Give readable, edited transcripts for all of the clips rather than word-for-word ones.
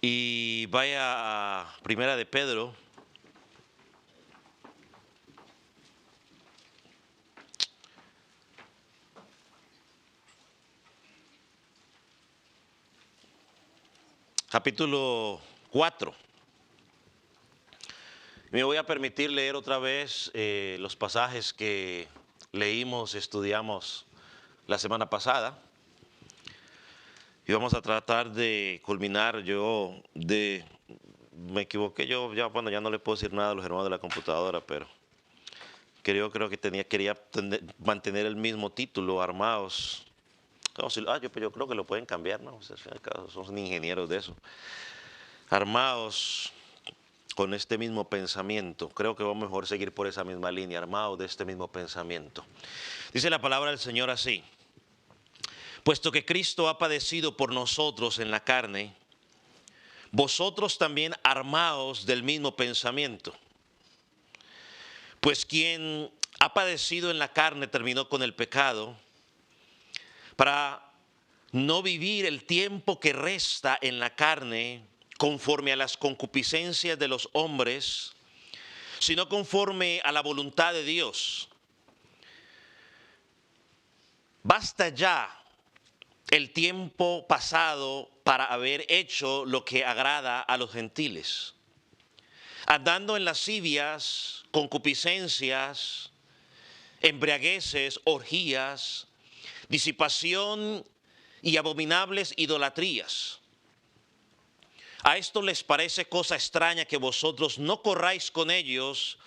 Y vaya a Primera de Pedro. Capítulo 4. Me voy a permitir leer otra vez los pasajes que leímos, estudiamos la semana pasada. Y vamos a tratar de culminar. Me equivoqué, ya no le puedo decir nada a los hermanos de la computadora, pero creo que quería mantener el mismo título, Armados. Yo creo que lo pueden cambiar, ¿no? Son ingenieros de eso. Armados con este mismo pensamiento. Creo que va mejor seguir por esa misma línea, armados de este mismo pensamiento. Dice la palabra del Señor así: puesto que Cristo ha padecido por nosotros en la carne, vosotros también armaos del mismo pensamiento. Pues quien ha padecido en la carne terminó con el pecado, para no vivir el tiempo que resta en la carne conforme a las concupiscencias de los hombres, sino conforme a la voluntad de Dios. Basta ya el tiempo pasado para haber hecho lo que agrada a los gentiles, andando en lascivias, concupiscencias, embriagueces, orgías, disipación y abominables idolatrías. A esto les parece cosa extraña que vosotros no corráis con ellos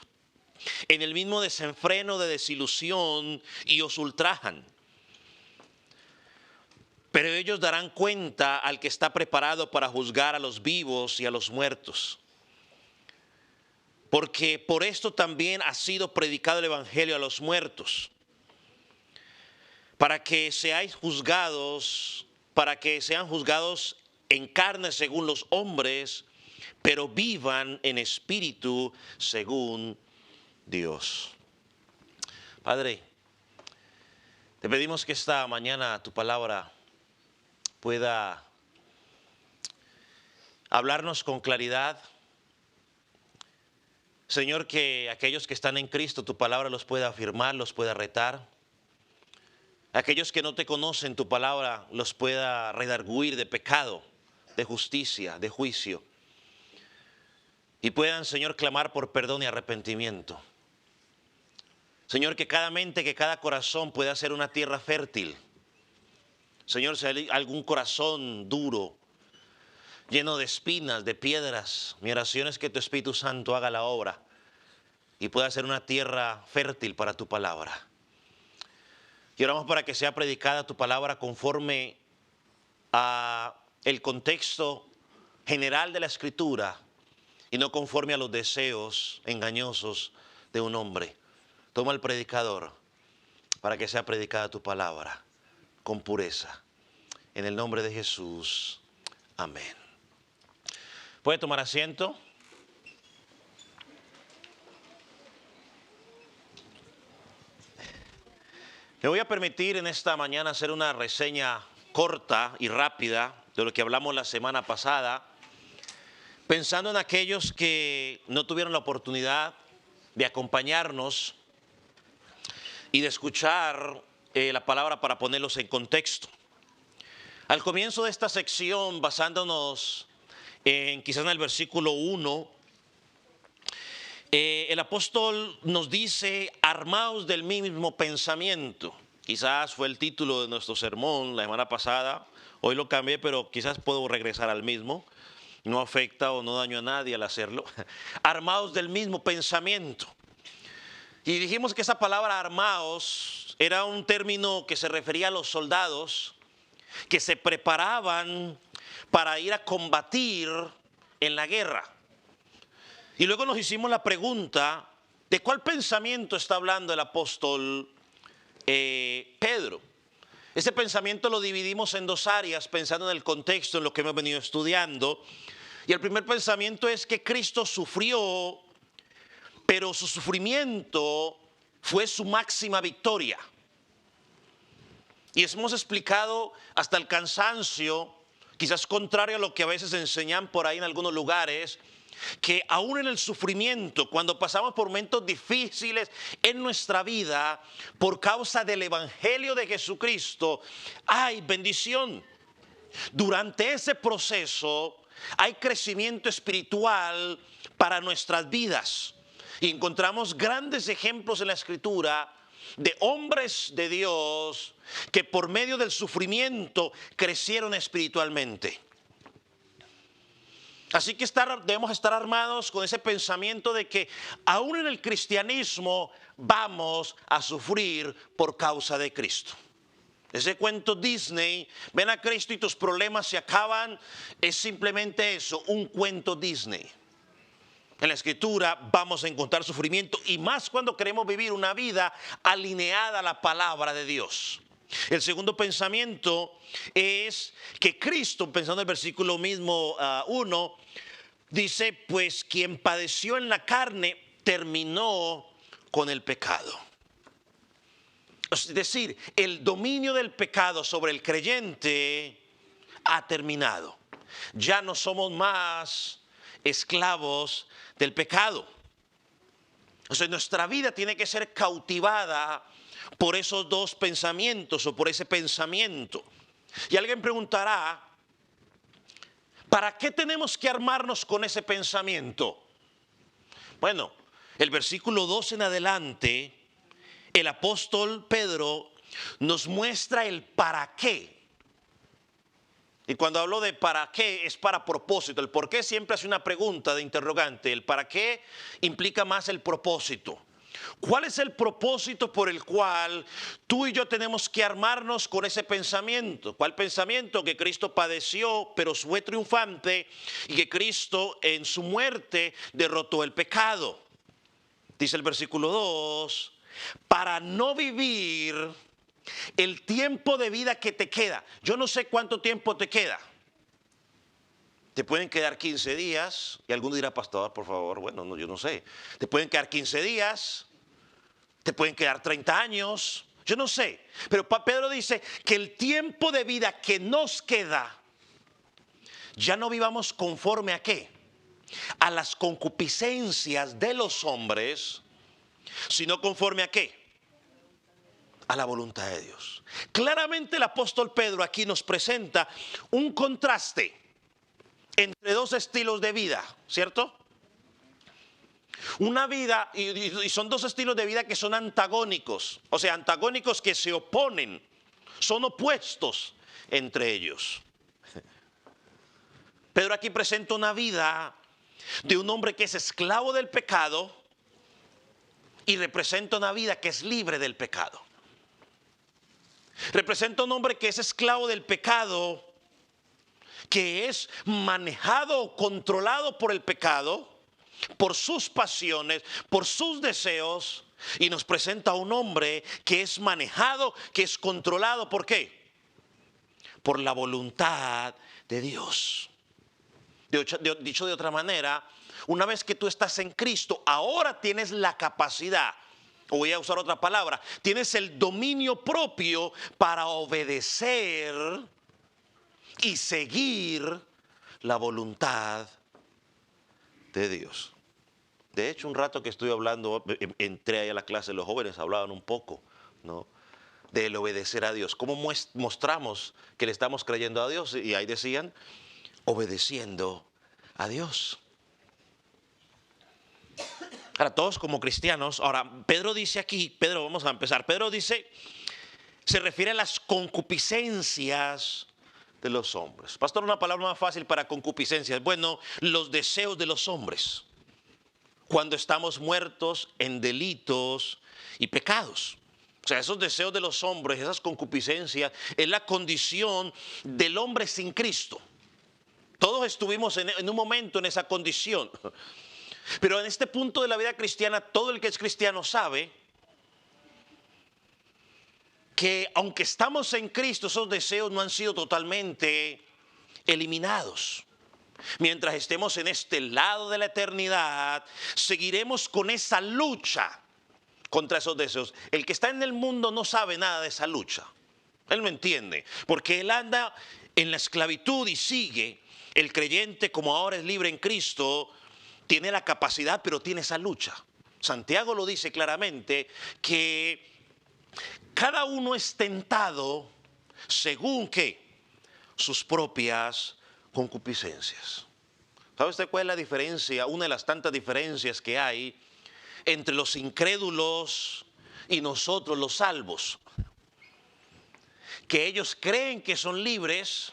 en el mismo desenfreno de desilusión y os ultrajan. Pero ellos darán cuenta al que está preparado para juzgar a los vivos y a los muertos. Porque por esto también ha sido predicado el evangelio a los muertos, para que sean juzgados en carne según los hombres, pero vivan en espíritu según Dios. Padre, te pedimos que esta mañana tu palabra pueda hablarnos con claridad. Señor, que aquellos que están en Cristo, tu palabra los pueda afirmar, los pueda retar. Aquellos que no te conocen, tu palabra los pueda redarguir de pecado, de justicia, de juicio. Y puedan, Señor, clamar por perdón y arrepentimiento. Señor, que cada mente, que cada corazón pueda ser una tierra fértil. Señor, si hay algún corazón duro, lleno de espinas, de piedras, mi oración es que tu Espíritu Santo haga la obra y pueda ser una tierra fértil para tu palabra. Y oramos para que sea predicada tu palabra conforme a el contexto general de la Escritura y no conforme a los deseos engañosos de un hombre. Toma el predicador para que sea predicada tu palabra con pureza. En el nombre de Jesús. Amén. ¿Puede tomar asiento? Me voy a permitir en esta mañana hacer una reseña corta y rápida de lo que hablamos la semana pasada, pensando en aquellos que no tuvieron la oportunidad de acompañarnos y de escuchar la palabra para ponerlos en contexto. Al comienzo de esta sección, basándonos quizás en el versículo 1, el apóstol nos dice: armaos del mismo pensamiento. Quizás fue el título de nuestro sermón la semana pasada. Hoy lo cambié, pero quizás puedo regresar al mismo. No afecta o no daño a nadie al hacerlo. Armaos del mismo pensamiento. Y dijimos que esa palabra armaos era un término que se refería a los soldados que se preparaban para ir a combatir en la guerra. Y luego nos hicimos la pregunta de cuál pensamiento está hablando el apóstol Pedro. Ese pensamiento lo dividimos en dos áreas, pensando en el contexto en lo que hemos venido estudiando. Y el primer pensamiento es que Cristo sufrió, pero su sufrimiento fue su máxima victoria. Y hemos explicado hasta el cansancio quizás contrario a lo que a veces enseñan por ahí en algunos lugares, que aún en el sufrimiento, cuando pasamos por momentos difíciles en nuestra vida, por causa del Evangelio de Jesucristo, hay bendición. Durante ese proceso hay crecimiento espiritual para nuestras vidas. Y encontramos grandes ejemplos en la Escritura de hombres de Dios que por medio del sufrimiento crecieron espiritualmente. Así que debemos estar armados con ese pensamiento de que aún en el cristianismo vamos a sufrir por causa de Cristo. Ese cuento Disney, ven a Cristo y tus problemas se acaban, es simplemente eso, un cuento Disney. En la Escritura vamos a encontrar sufrimiento, y más cuando queremos vivir una vida alineada a la palabra de Dios. El segundo pensamiento es que Cristo, pensando en el versículo mismo 1, dice, pues quien padeció en la carne terminó con el pecado. Es decir, el dominio del pecado sobre el creyente ha terminado. Ya no somos más esclavos del pecado. O sea, nuestra vida tiene que ser cautivada por esos dos pensamientos o por ese pensamiento. Y alguien preguntará, ¿para qué tenemos que armarnos con ese pensamiento? Bueno, el versículo 2 en adelante, el apóstol Pedro nos muestra el para qué. Y cuando hablo de para qué, es para propósito. El por qué siempre hace una pregunta de interrogante. El para qué implica más el propósito. ¿Cuál es el propósito por el cual tú y yo tenemos que armarnos con ese pensamiento? ¿Cuál pensamiento? Que Cristo padeció, pero fue triunfante, y que Cristo en su muerte derrotó el pecado. Dice el versículo 2, para no vivir el tiempo de vida que te queda. Yo no sé cuánto tiempo te queda. Te pueden quedar 15 días, y alguno dirá, pastor, por favor, bueno, no, yo no sé. Te pueden quedar 15 días, te pueden quedar 30 años, yo no sé. Pero Pedro dice que el tiempo de vida que nos queda, ya no vivamos conforme a ¿qué? A las concupiscencias de los hombres, sino conforme a ¿qué? A la voluntad de Dios. Claramente el apóstol Pedro aquí nos presenta un contraste entre dos estilos de vida, ¿cierto? Una vida, y son dos estilos de vida que son antagónicos, o sea, antagónicos que se oponen, son opuestos entre ellos. Pedro aquí presenta una vida de un hombre que es esclavo del pecado y representa una vida que es libre del pecado. Representa un hombre que es esclavo del pecado, que es manejado o controlado por el pecado, por sus pasiones, por sus deseos, y nos presenta a un hombre que es manejado, que es controlado, ¿por qué? Por la voluntad de Dios. Dicho de otra manera, una vez que tú estás en Cristo, ahora tienes la capacidad, o voy a usar otra palabra, tienes el dominio propio para obedecer y seguir la voluntad de Dios. De hecho, un rato que estoy hablando, entré ahí a la clase, los jóvenes hablaban un poco, ¿no?, del obedecer a Dios. ¿Cómo mostramos que le estamos creyendo a Dios? Y ahí decían, obedeciendo a Dios. Ahora, todos como cristianos, ahora Pedro dice aquí, vamos a empezar. Pedro dice, se refiere a las concupiscencias de los hombres. Pastor, una palabra más fácil para concupiscencias. Bueno, los deseos de los hombres, cuando estamos muertos en delitos y pecados. O sea, esos deseos de los hombres, esas concupiscencias, es la condición del hombre sin Cristo. Todos estuvimos en un momento en esa condición. Pero en este punto de la vida cristiana, todo el que es cristiano sabe que aunque estamos en Cristo, esos deseos no han sido totalmente eliminados. Mientras estemos en este lado de la eternidad, seguiremos con esa lucha contra esos deseos. El que está en el mundo no sabe nada de esa lucha. Él no entiende, porque él anda en la esclavitud y sigue, el creyente, como ahora es libre en Cristo, tiene la capacidad, pero tiene esa lucha. Santiago lo dice claramente, que cada uno es tentado según que sus propias concupiscencias. ¿Sabe usted cuál es la diferencia? Una de las tantas diferencias que hay entre los incrédulos y nosotros los salvos. Que ellos creen que son libres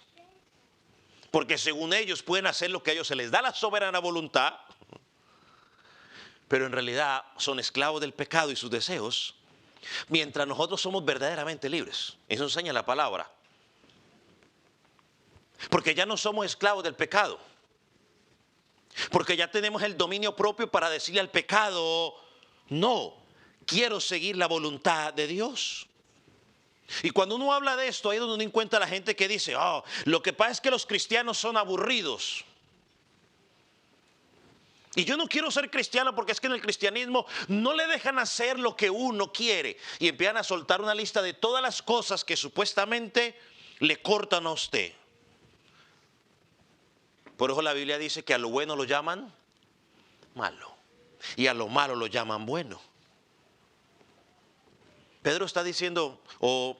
porque según ellos pueden hacer lo que a ellos se les da la soberana voluntad, pero en realidad son esclavos del pecado y sus deseos, mientras nosotros somos verdaderamente libres. Eso enseña la palabra. Porque ya no somos esclavos del pecado. Porque ya tenemos el dominio propio para decirle al pecado, no, quiero seguir la voluntad de Dios. Y cuando uno habla de esto, ahí es donde uno encuentra a la gente que dice, oh, lo que pasa es que los cristianos son aburridos. Y yo no quiero ser cristiano porque es que en el cristianismo no le dejan hacer lo que uno quiere. Y empiezan a soltar una lista de todas las cosas que supuestamente le cortan a usted. Por eso la Biblia dice que a lo bueno lo llaman malo y a lo malo lo llaman bueno. Pedro está diciendo, o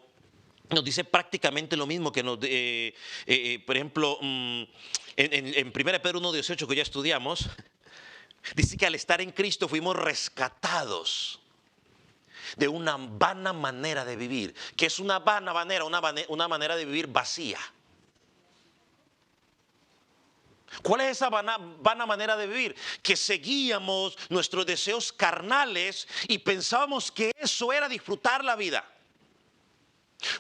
nos dice prácticamente lo mismo que nos, por ejemplo, en 1 Pedro 1:18 que ya estudiamos, dice que al estar en Cristo fuimos rescatados de una vana manera de vivir. Que es una vana manera, una manera de vivir vacía. ¿Cuál es esa vana manera de vivir? Que seguíamos nuestros deseos carnales y pensábamos que eso era disfrutar la vida.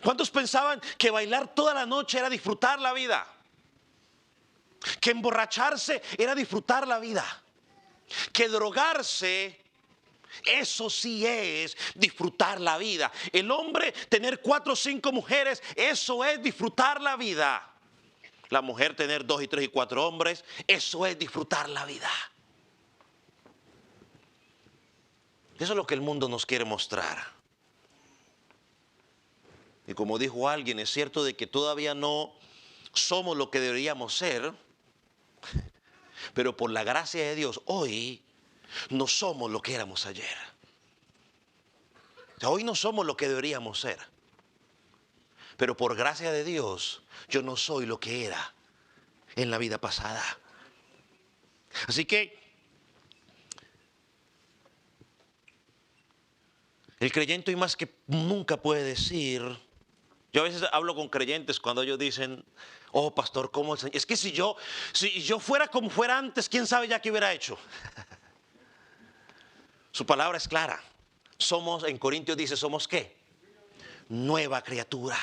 ¿Cuántos pensaban que bailar toda la noche era disfrutar la vida? Que emborracharse era disfrutar la vida. Que drogarse, eso sí es disfrutar la vida. El hombre tener 4 o 5 mujeres, eso es disfrutar la vida. La mujer tener 2 y 3 y 4 hombres, eso es disfrutar la vida. Eso es lo que el mundo nos quiere mostrar. Y como dijo alguien, es cierto de que todavía no somos lo que deberíamos ser, pero por la gracia de Dios, hoy no somos lo que éramos ayer. O sea, hoy no somos lo que deberíamos ser. Pero por gracia de Dios, yo no soy lo que era en la vida pasada. Así que el creyente hoy más que nunca puede decir, yo a veces hablo con creyentes cuando ellos dicen, oh pastor, ¿cómo el Señor? Es que si yo fuera como fuera antes, ¿quién sabe ya qué hubiera hecho? Su palabra es clara. Somos, en Corintios dice, ¿somos qué? Nueva criatura.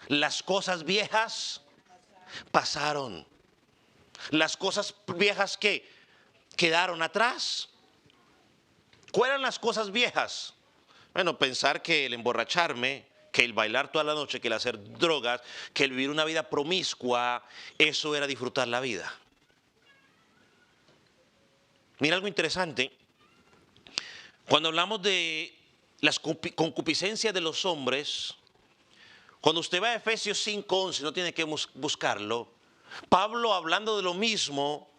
Las cosas viejas pasaron. Las cosas viejas que quedaron atrás. ¿Cuáles eran las cosas viejas? Bueno, pensar que el emborracharme, que el bailar toda la noche, que el hacer drogas, que el vivir una vida promiscua, eso era disfrutar la vida. Mira algo interesante. Cuando hablamos de las concupiscencias de los hombres, cuando usted va a Efesios 5:11, no tiene que buscarlo, Pablo, hablando de lo mismo,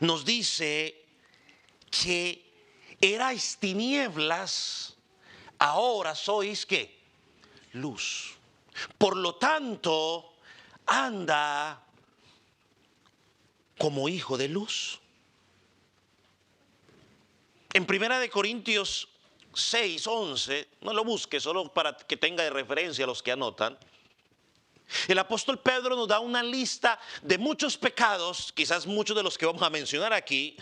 nos dice que erais tinieblas, ahora sois ¿qué? Luz. Por lo tanto, anda como hijo de luz. En 1 Corintios 6:11, no lo busque, solo para que tenga de referencia a los que anotan. El apóstol Pedro nos da una lista de muchos pecados, quizás muchos de los que vamos a mencionar aquí.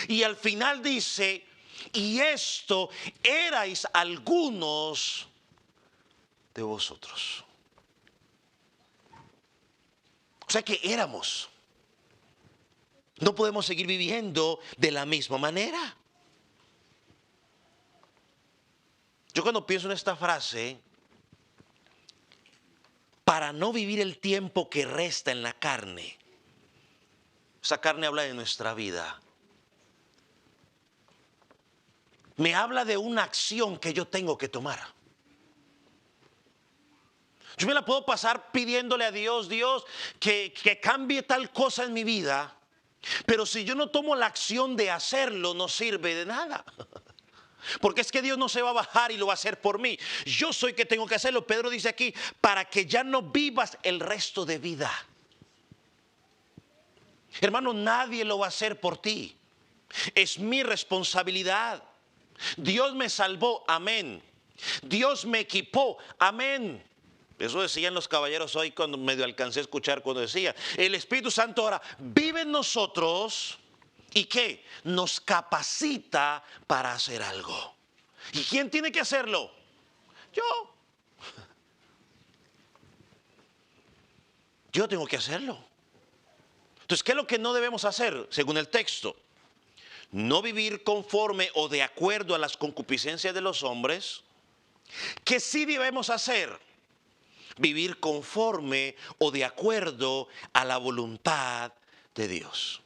Y al final dice, y esto erais algunos de vosotros. O sea que éramos. No podemos seguir viviendo de la misma manera. Yo cuando pienso en esta frase, para no vivir el tiempo que resta en la carne, esa carne habla de nuestra vida. Me habla de una acción que yo tengo que tomar. Yo me la puedo pasar pidiéndole a Dios, Dios, que cambie tal cosa en mi vida. Pero si yo no tomo la acción de hacerlo, no sirve de nada. Porque es que Dios no se va a bajar y lo va a hacer por mí. Yo soy que tengo que hacerlo. Pedro dice aquí, para que ya no vivas el resto de vida. Hermano, nadie lo va a hacer por ti. Es mi responsabilidad. Dios me salvó, amén. Dios me equipó, amén. Eso decían los caballeros hoy cuando medio alcancé a escuchar cuando decía, el Espíritu Santo ahora vive en nosotros y ¿qué? Nos capacita para hacer algo. ¿Y quién tiene que hacerlo? Yo. Yo tengo que hacerlo. Entonces, ¿qué es lo que no debemos hacer según el texto? No vivir conforme o de acuerdo a las concupiscencias de los hombres. ¿Qué sí debemos hacer? Vivir conforme o de acuerdo a la voluntad de Dios.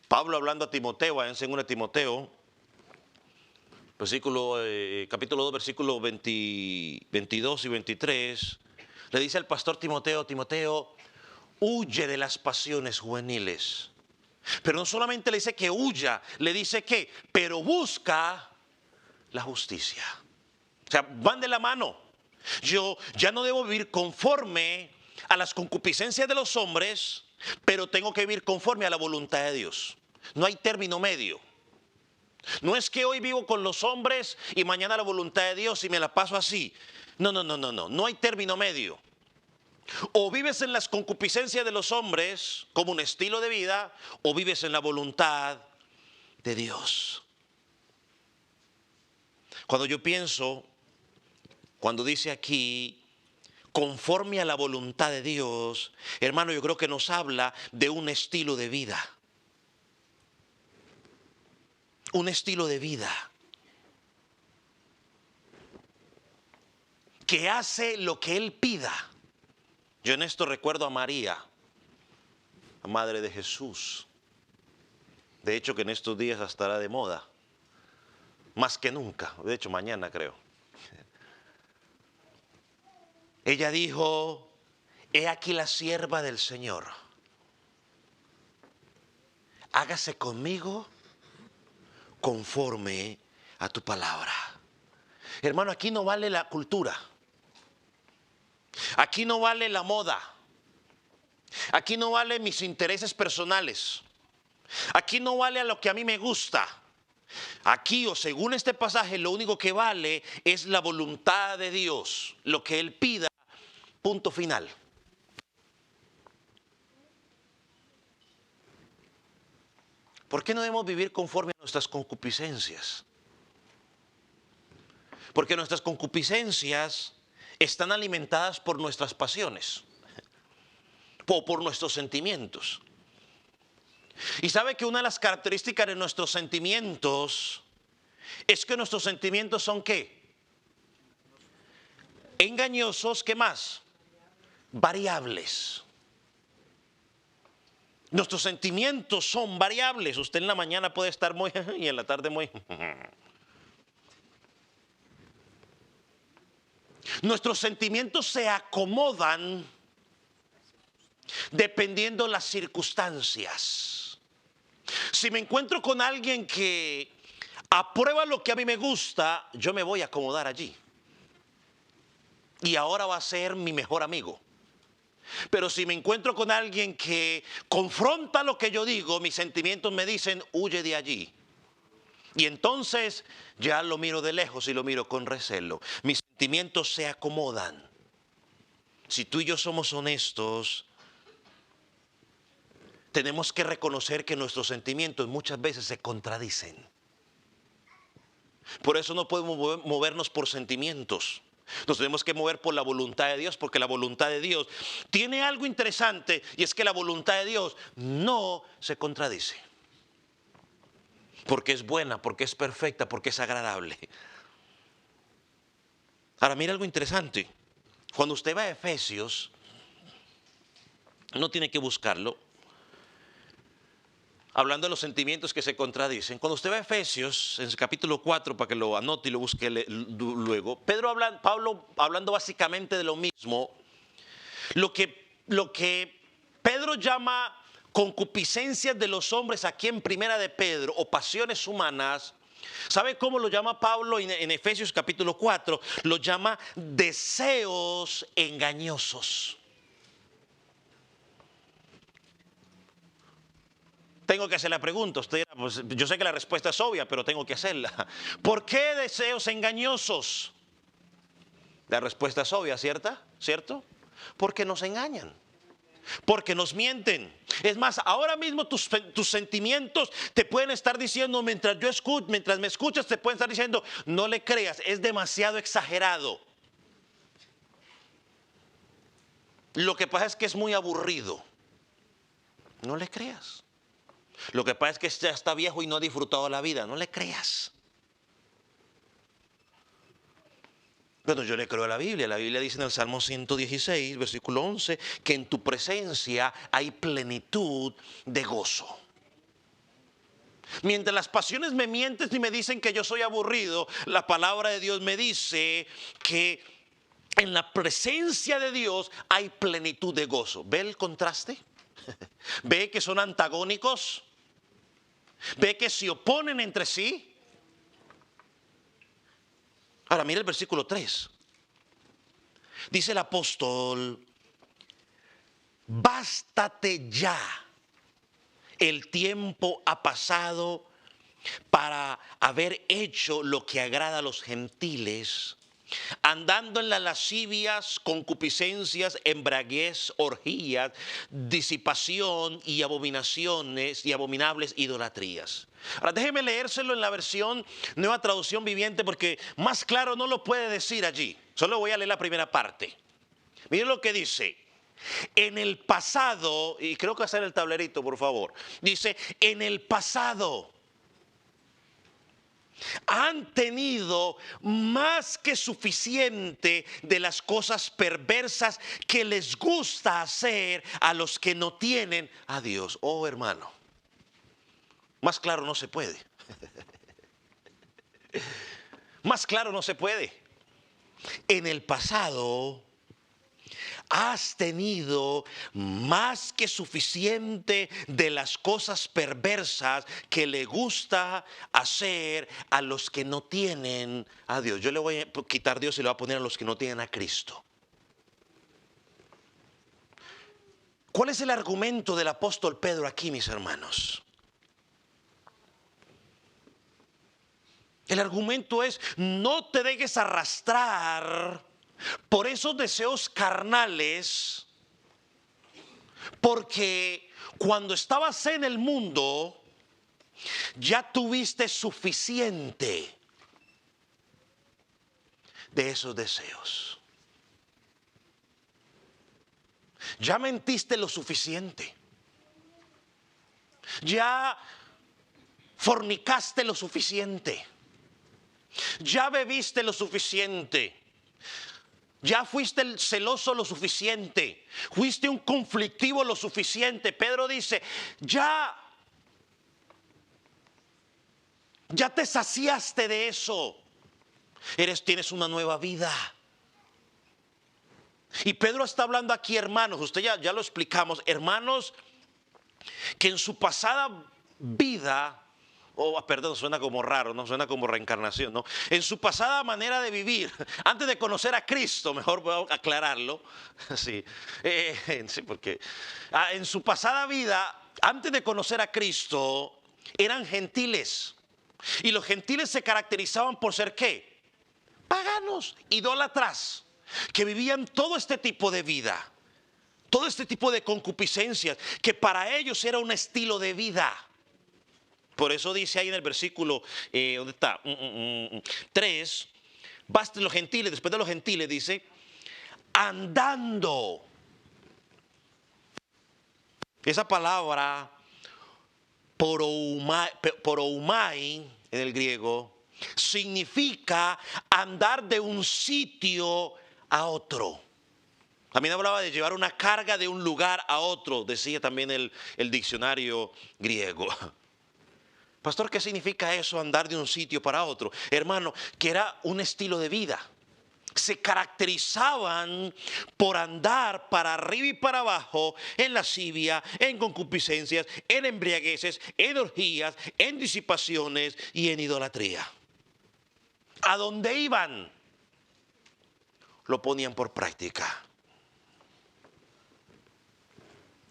Pablo hablando a Timoteo, en 2 Timoteo, capítulo 2, versículos 22 y 23, le dice al pastor Timoteo, Timoteo, huye de las pasiones juveniles. Pero no solamente le dice que huya, le dice que, pero busca la justicia. O sea, van de la mano. Yo ya no debo vivir conforme a las concupiscencias de los hombres, pero tengo que vivir conforme a la voluntad de Dios. No hay término medio. No es que hoy vivo con los hombres y mañana la voluntad de Dios y me la paso así. No. No hay término medio. O vives en las concupiscencias de los hombres como un estilo de vida, o vives en la voluntad de Dios. Cuando yo pienso, cuando dice aquí, conforme a la voluntad de Dios, hermano, yo creo que nos habla de un estilo de vida. Un estilo de vida que hace lo que Él pida. Yo en esto recuerdo a María, la madre de Jesús. De hecho que en estos días estará de moda, más que nunca. De hecho mañana creo. Ella dijo, he aquí la sierva del Señor. Hágase conmigo conforme a tu palabra. Hermano, aquí no vale la cultura. Aquí no vale la moda. Aquí no vale mis intereses personales. Aquí no vale a lo que a mí me gusta. Aquí, o según este pasaje, lo único que vale es la voluntad de Dios. Lo que Él pida, punto final. ¿Por qué no debemos vivir conforme a nuestras concupiscencias? Porque nuestras concupiscencias están alimentadas por nuestras pasiones o por nuestros sentimientos. Y sabe que una de las características de nuestros sentimientos es que nuestros sentimientos son ¿qué? Engañosos, ¿qué más? Variables. Nuestros sentimientos son variables. Usted en la mañana puede estar muy y en la tarde muy. Nuestros sentimientos se acomodan dependiendo las circunstancias. Si me encuentro con alguien que aprueba lo que a mí me gusta, yo me voy a acomodar allí. Y ahora va a ser mi mejor amigo. Pero si me encuentro con alguien que confronta lo que yo digo, mis sentimientos me dicen, huye de allí. Y entonces ya lo miro de lejos y lo miro con recelo. Mis sentimientos se acomodan. Si tú y yo somos honestos, tenemos que reconocer que nuestros sentimientos muchas veces se contradicen. Por eso no podemos movernos por sentimientos. Nos tenemos que mover por la voluntad de Dios, porque la voluntad de Dios tiene algo interesante, y es que la voluntad de Dios no se contradice. Porque es buena, porque es perfecta, porque es agradable. Ahora mira algo interesante. Cuando usted va a Efesios, no tiene que buscarlo. hablando de los sentimientos que se contradicen. Cuando usted ve Efesios, en el capítulo 4, para que lo anote y lo busque luego, Pablo hablando básicamente de lo mismo, lo que Pedro llama concupiscencias de los hombres aquí en Primera de Pedro, o pasiones humanas, ¿sabe cómo lo llama Pablo en Efesios capítulo 4? Lo llama deseos engañosos. Tengo que hacer la pregunta. Usted dirá, pues, yo sé que la respuesta es obvia, pero tengo que hacerla. ¿Por qué deseos engañosos? La respuesta es obvia, ¿cierto? Porque nos engañan. Porque nos mienten. Es más, ahora mismo tus sentimientos te pueden estar diciendo, mientras me escuchas, te pueden estar diciendo, no le creas, es demasiado exagerado. Lo que pasa es que es muy aburrido. No le creas. Lo que pasa es que ya está viejo y no ha disfrutado la vida. No le creas. Bueno, yo le creo a la Biblia. La Biblia dice en el Salmo 116, versículo 11, que en tu presencia hay plenitud de gozo. Mientras las pasiones me mienten y me dicen que yo soy aburrido, la palabra de Dios me dice que en la presencia de Dios hay plenitud de gozo. ¿Ve el contraste? ¿Ve que son antagónicos? ¿Ve que se oponen entre sí? Ahora mira el versículo 3. Dice el apóstol, bástate ya, el tiempo ha pasado para haber hecho lo que agrada a los gentiles, andando en las lascivias, concupiscencias, embriaguez, orgías, disipación y abominaciones y abominables idolatrías. Ahora déjeme leérselo en la versión Nueva Traducción Viviente, porque más claro no lo puede decir allí. Solo voy a leer la primera parte. Miren lo que dice. En el pasado, y creo que hacer el tablerito, por favor. Dice, en el pasado han tenido más que suficiente de las cosas perversas que les gusta hacer a los que no tienen a Dios. Oh, hermano, más claro no se puede. Más claro no se puede. En el pasado has tenido más que suficiente de las cosas perversas que le gusta hacer a los que no tienen a Dios. Yo le voy a quitar Dios y le voy a poner a los que no tienen a Cristo. ¿Cuál es el argumento del apóstol Pedro aquí, mis hermanos? El argumento es, no te dejes arrastrar por esos deseos carnales, porque cuando estabas en el mundo ya tuviste suficiente de esos deseos. Ya mentiste lo suficiente. Ya fornicaste lo suficiente. Ya bebiste lo suficiente. Ya fuiste el celoso lo suficiente. Fuiste un conflictivo lo suficiente. Pedro dice, ya te saciaste de eso. Tienes una nueva vida. Y Pedro está hablando aquí, hermanos, usted ya lo explicamos, hermanos, que en su pasada vida, perdón, suena como raro, no suena como reencarnación, ¿no? En su pasada manera de vivir, antes de conocer a Cristo, mejor voy a aclararlo, sí, sí, porque en su pasada vida, antes de conocer a Cristo, eran gentiles. Y los gentiles se caracterizaban por ser ¿qué? Paganos, idólatras, que vivían todo este tipo de vida, todo este tipo de concupiscencias, que para ellos era un estilo de vida. Por eso dice ahí en el versículo, ¿dónde está? 3, basta los gentiles, después de los gentiles dice, andando. Esa palabra, poroumai, en el griego, significa andar de un sitio a otro. También hablaba de llevar una carga de un lugar a otro, decía también el diccionario griego. Pastor, ¿qué significa eso, andar de un sitio para otro? Hermano, que era un estilo de vida. Se caracterizaban por andar para arriba y para abajo en lascivia, en concupiscencias, en embriagueces, en orgías, en disipaciones y en idolatría. A donde iban, lo ponían por práctica.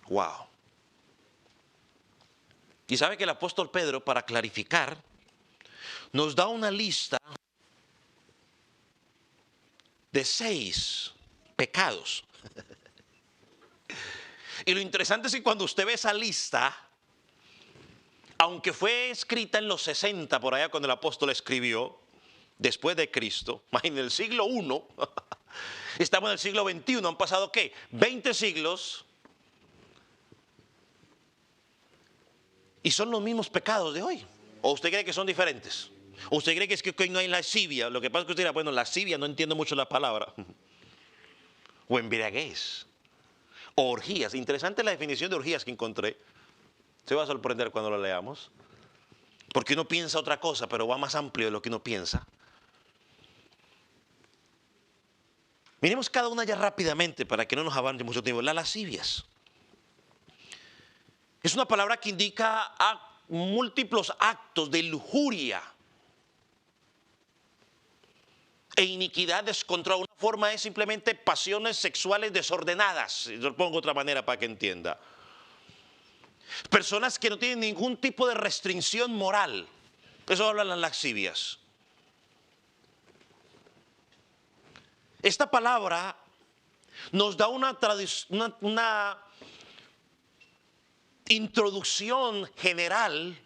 Wow. Y sabe que el apóstol Pedro, para clarificar, nos da una lista de 6 pecados. Y lo interesante es que cuando usted ve esa lista, aunque fue escrita en los 60, por allá cuando el apóstol escribió, después de Cristo, en el siglo I, estamos en el siglo XXI, han pasado ¿qué? 20 siglos. Y son los mismos pecados de hoy. ¿O usted cree que son diferentes? ¿O usted cree que es que hoy no hay lascivia? Lo que pasa es que usted dirá, bueno, lascivia no entiendo mucho la palabra. O embriaguez. O orgías. Interesante la definición de orgías que encontré. Se va a sorprender cuando lo leamos. Porque uno piensa otra cosa, pero va más amplio de lo que uno piensa. Miremos cada una ya rápidamente para que no nos avance mucho tiempo. Las lascivias. Es una palabra que indica múltiples actos de lujuria e iniquidad descontrolada. Una forma es simplemente pasiones sexuales desordenadas. Yo lo pongo de otra manera para que entienda. Personas que no tienen ningún tipo de restricción moral. Eso hablan las lascivias. Esta palabra nos da una introducción general,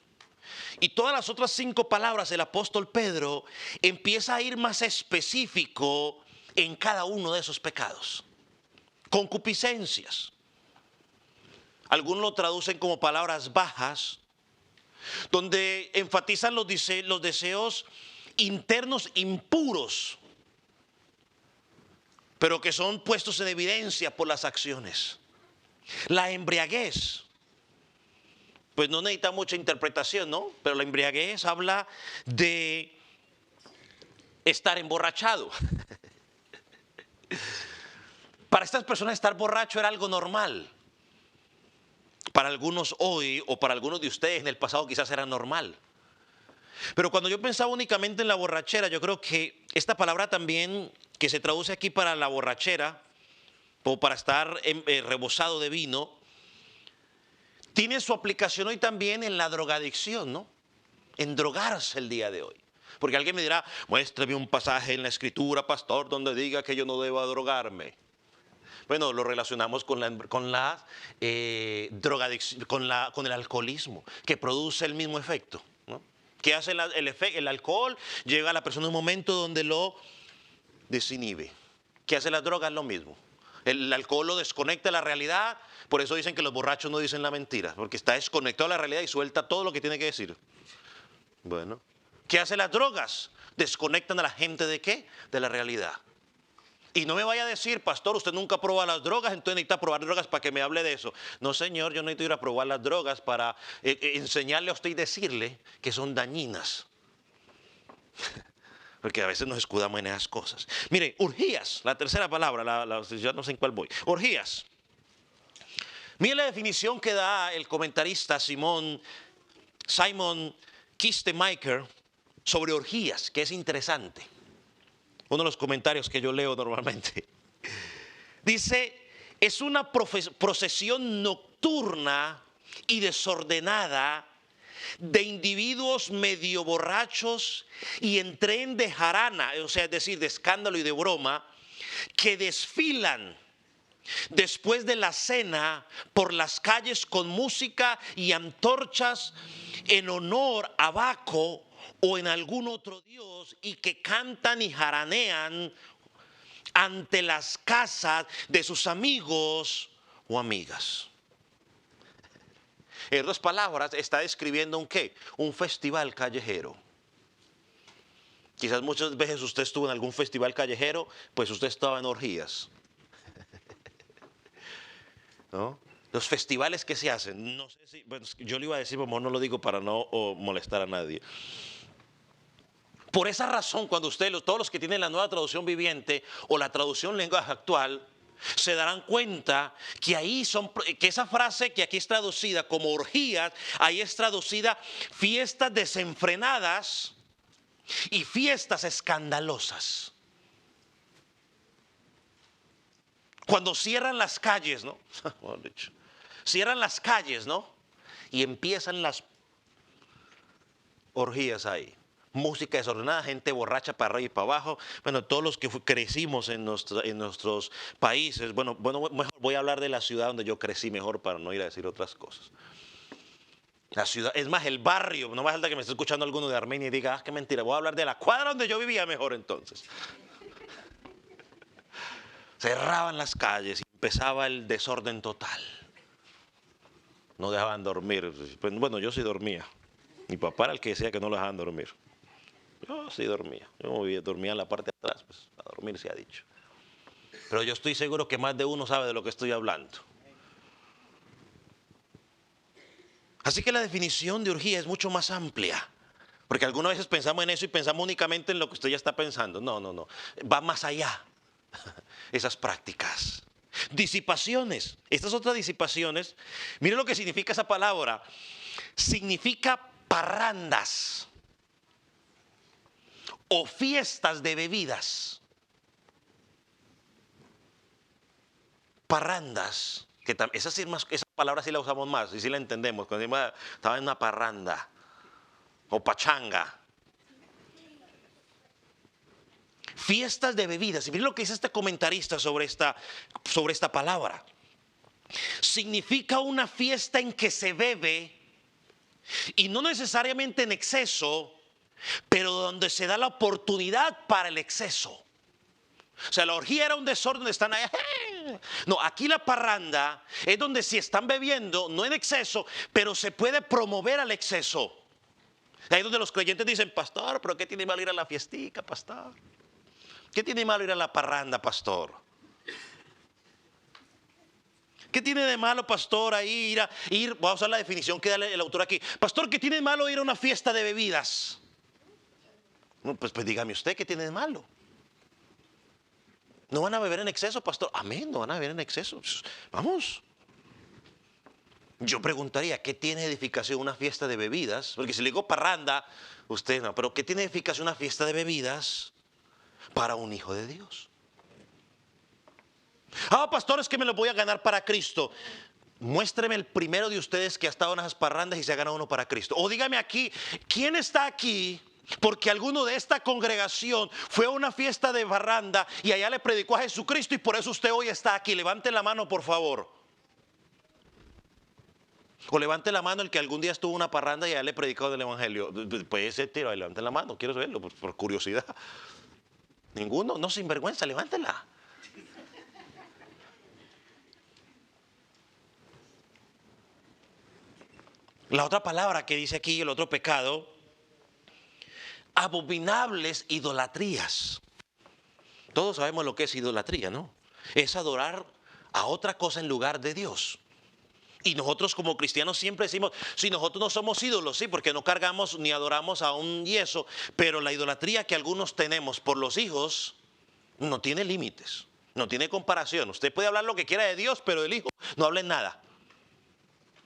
y todas las otras 5 palabras del apóstol Pedro empieza a ir más específico en cada uno de esos pecados. Concupiscencias. Algunos lo traducen como palabras bajas, donde enfatizan los deseos internos impuros, pero que son puestos en evidencia por las acciones. La embriaguez, pues no necesita mucha interpretación, ¿no? Pero la embriaguez habla de estar emborrachado. Para estas personas estar borracho era algo normal. Para algunos hoy, o para algunos de ustedes en el pasado, quizás era normal. Pero cuando yo pensaba únicamente en la borrachera, yo creo que esta palabra también, que se traduce aquí para la borrachera, o para estar rebosado de vino, tiene su aplicación hoy también en la drogadicción, ¿no? En drogarse el día de hoy. Porque alguien me dirá, muéstrame un pasaje en la escritura, pastor, donde diga que yo no deba drogarme. Bueno, lo relacionamos con la drogadicción, con el alcoholismo, que produce el mismo efecto, ¿no? ¿Qué hace el alcohol? Llega a la persona en un momento donde lo desinhibe. ¿Qué hace la droga? Es lo mismo. El alcohol lo desconecta de la realidad. Por eso dicen que los borrachos no dicen la mentira, porque está desconectado de la realidad y suelta todo lo que tiene que decir. Bueno, ¿qué hacen las drogas? Desconectan a la gente ¿de qué? De la realidad. Y no me vaya a decir, pastor, usted nunca prueba las drogas, entonces necesita probar drogas para que me hable de eso. No, señor, yo necesito ir a probar las drogas para enseñarle a usted y decirle que son dañinas. Porque a veces nos escudamos en esas cosas. Mire, orgías, la tercera palabra, ya no sé en cuál voy. Orgías. Mire la definición que da el comentarista Simon Kistemaker sobre orgías, que es interesante. Uno de los comentarios que yo leo normalmente. Dice, es una procesión nocturna y desordenada de individuos medio borrachos y en tren de jarana, o sea, es decir, de escándalo y de broma, que desfilan después de la cena por las calles con música y antorchas en honor a Baco o en algún otro dios, y que cantan y jaranean ante las casas de sus amigos o amigas. En otras palabras, está describiendo un ¿qué? Un festival callejero. Quizás muchas veces usted estuvo en algún festival callejero, pues usted estaba en orgías. ¿no? Los festivales que se hacen, no sé si, bueno, yo le iba a decir, pero no lo digo para no molestar a nadie. Por esa razón, cuando ustedes, todos los que tienen la nueva traducción viviente o la traducción lenguaje actual, se darán cuenta que ahí que esa frase que aquí es traducida como orgías, ahí es traducida fiestas desenfrenadas y fiestas escandalosas. Cuando cierran las calles, ¿no? Cierran las calles, ¿no? Y empiezan las orgías ahí. Música desordenada, gente borracha para arriba y para abajo. Bueno, todos los que crecimos en nuestros países. Bueno, mejor voy a hablar de la ciudad donde yo crecí mejor para no ir a decir otras cosas. La ciudad, es más, el barrio. No me falta que me esté escuchando alguno de Armenia y diga, ah, qué mentira. Voy a hablar de la cuadra donde yo vivía mejor entonces. Cerraban las calles y empezaba el desorden total. No dejaban dormir. Bueno, yo sí dormía. Mi papá era el que decía que no lo dejaban dormir. Yo sí dormía. Yo dormía en la parte de atrás, pues a dormir se ha dicho. Pero yo estoy seguro que más de uno sabe de lo que estoy hablando. Así que la definición de orgía es mucho más amplia. Porque algunas veces pensamos en eso y pensamos únicamente en lo que usted ya está pensando. No. Va más allá. Esas prácticas. Disipaciones. Estas otras disipaciones. Mire lo que significa esa palabra. Significa parrandas o fiestas de bebidas. Parrandas. Esa palabra sí la usamos más y sí la entendemos. Cuando estaba en una parranda o pachanga. Fiestas de bebidas. Y miren lo que dice este comentarista sobre esta palabra. Significa una fiesta en que se bebe, y no necesariamente en exceso, pero donde se da la oportunidad para el exceso. O sea, la orgía era un desorden donde están ahí. No, aquí la parranda es donde si están bebiendo, no en exceso, pero se puede promover al exceso. Ahí es donde los creyentes dicen, pastor, pero ¿qué tiene malo ir a la fiestica, pastor? ¿Qué tiene malo ir a la parranda, pastor? ¿Qué tiene de malo, pastor, ahí vamos a usar la definición que da el autor aquí? Pastor, ¿qué tiene de malo ir a una fiesta de bebidas? No, pues dígame usted, ¿qué tiene de malo? ¿No van a beber en exceso, pastor? Amén, no van a beber en exceso. Vamos. Yo preguntaría, ¿qué tiene edificación una fiesta de bebidas? Porque si le digo parranda, usted no, pero ¿qué tiene edificación una fiesta de bebidas para un hijo de Dios? Ah, pastor, es que me lo voy a ganar para Cristo. Muéstreme el primero de ustedes que ha estado en esas parrandas y se ha ganado uno para Cristo. O dígame aquí, ¿quién está aquí? Porque alguno de esta congregación fue a una fiesta de parranda y allá le predicó a Jesucristo y por eso usted hoy está aquí. Levante la mano, por favor. O levante la mano el que algún día estuvo en una parranda y allá le predicó del evangelio. Pues ese tiro, levante la mano, quiero verlo por curiosidad. Ninguno, no, sinvergüenza, levántela. La otra palabra que dice aquí, el otro pecado, abominables idolatrías. Todos sabemos lo que es idolatría, ¿no? Es adorar a otra cosa en lugar de Dios. Y nosotros como cristianos siempre decimos, si nosotros no somos ídolos, sí, porque no cargamos ni adoramos a un yeso, pero la idolatría que algunos tenemos por los hijos no tiene límites, no tiene comparación. Usted puede hablar lo que quiera de Dios, pero del hijo no hable nada.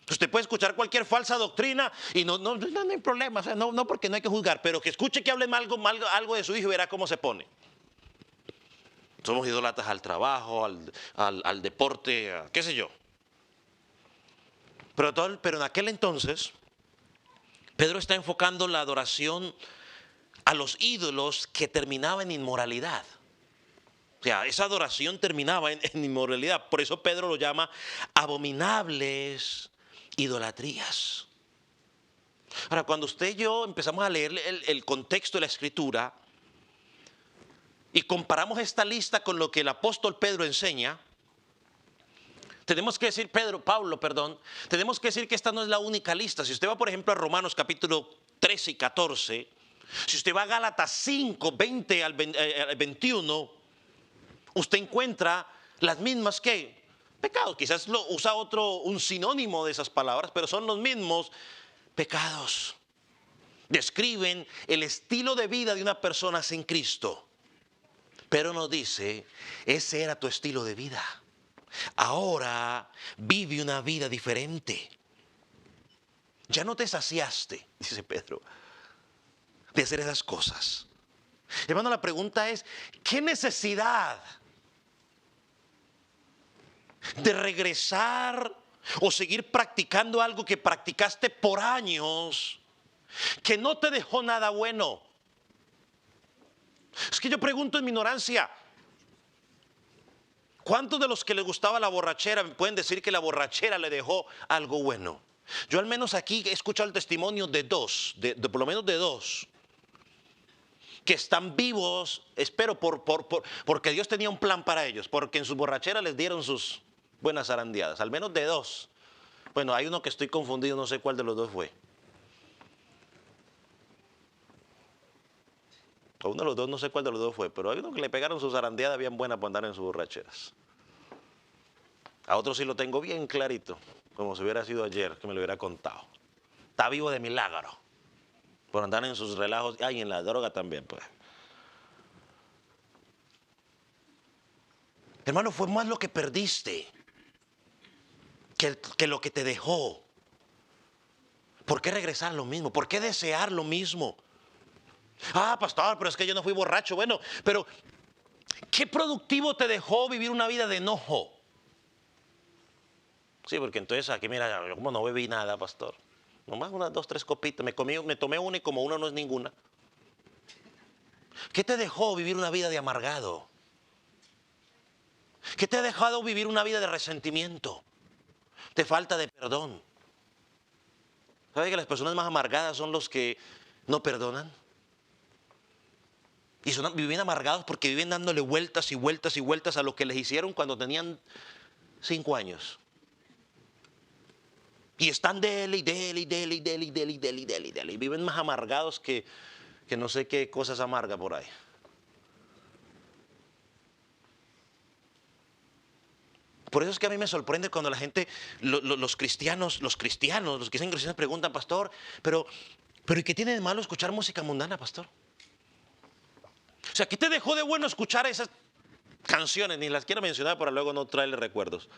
Usted puede escuchar cualquier falsa doctrina y no hay problema, o sea, no porque no hay que juzgar, pero que escuche que hable algo de su hijo y verá cómo se pone. Somos idólatras al trabajo, al deporte, qué sé yo. Pero en aquel entonces, Pedro está enfocando la adoración a los ídolos que terminaba en inmoralidad. O sea, esa adoración terminaba en inmoralidad. Por eso Pedro lo llama abominables idolatrías. Ahora, cuando usted y yo empezamos a leer el contexto de la escritura y comparamos esta lista con lo que el apóstol Pedro enseña, tenemos que decir, tenemos que decir que esta no es la única lista. Si usted va, por ejemplo, a Romanos capítulo 13 y 14, si usted va a Gálatas 5, 20 al 21, usted encuentra las mismas que Pecados, quizás lo usa un sinónimo de esas palabras, pero son los mismos pecados. Describen el estilo de vida de una persona sin Cristo. Pero nos dice, ese era tu estilo de vida. Ahora vive una vida diferente. Ya no te saciaste, dice Pedro, de hacer esas cosas. Hermano, la pregunta es, ¿qué necesidad de regresar o seguir practicando algo que practicaste por años, que no te dejó nada bueno? Es que yo pregunto en mi ignorancia, ¿cuántos de los que les gustaba la borrachera me pueden decir que la borrachera le dejó algo bueno? Yo al menos aquí he escuchado el testimonio de dos, de por lo menos de dos, que están vivos, espero, porque Dios tenía un plan para ellos, porque en su borrachera les dieron sus buenas zarandeadas, al menos de dos. Bueno, hay uno que estoy confundido, no sé cuál de los dos fue. A uno de los dos, no sé cuál de los dos fue, pero hay uno que le pegaron sus zarandeadas bien buenas por andar en sus borracheras. A otro sí lo tengo bien clarito, como si hubiera sido ayer, que me lo hubiera contado. Está vivo de milagro, por andar en sus relajos, y en la droga también, pues. Hermano, fue más lo que perdiste que lo que te dejó. ¿Por qué regresar a lo mismo? ¿Por qué desear lo mismo? Ah, pastor, pero es que yo no fui borracho. Bueno, pero ¿qué productivo te dejó vivir una vida de enojo? Sí, porque entonces aquí, mira, yo como no bebí nada, pastor. Nomás unas 2, 3 copitas. Me tomé una y como una no es ninguna. ¿Qué te dejó vivir una vida de amargado? ¿Qué te ha dejado vivir una vida de resentimiento? De falta de perdón. ¿Sabes que las personas más amargadas son los que no perdonan? Y viven amargados porque viven dándole vueltas y vueltas y vueltas a lo que les hicieron cuando tenían 5 años. Y están dele y dele y dele y dele y dele y dele y dele y dele. Y viven más amargados que no sé qué cosas amargas por ahí. Por eso es que a mí me sorprende cuando la gente, los cristianos, los que dicen cristianos preguntan, pastor, pero ¿y qué tiene de malo escuchar música mundana, pastor? O sea, ¿qué te dejó de bueno escuchar esas canciones? Ni las quiero mencionar para luego no traerle recuerdos.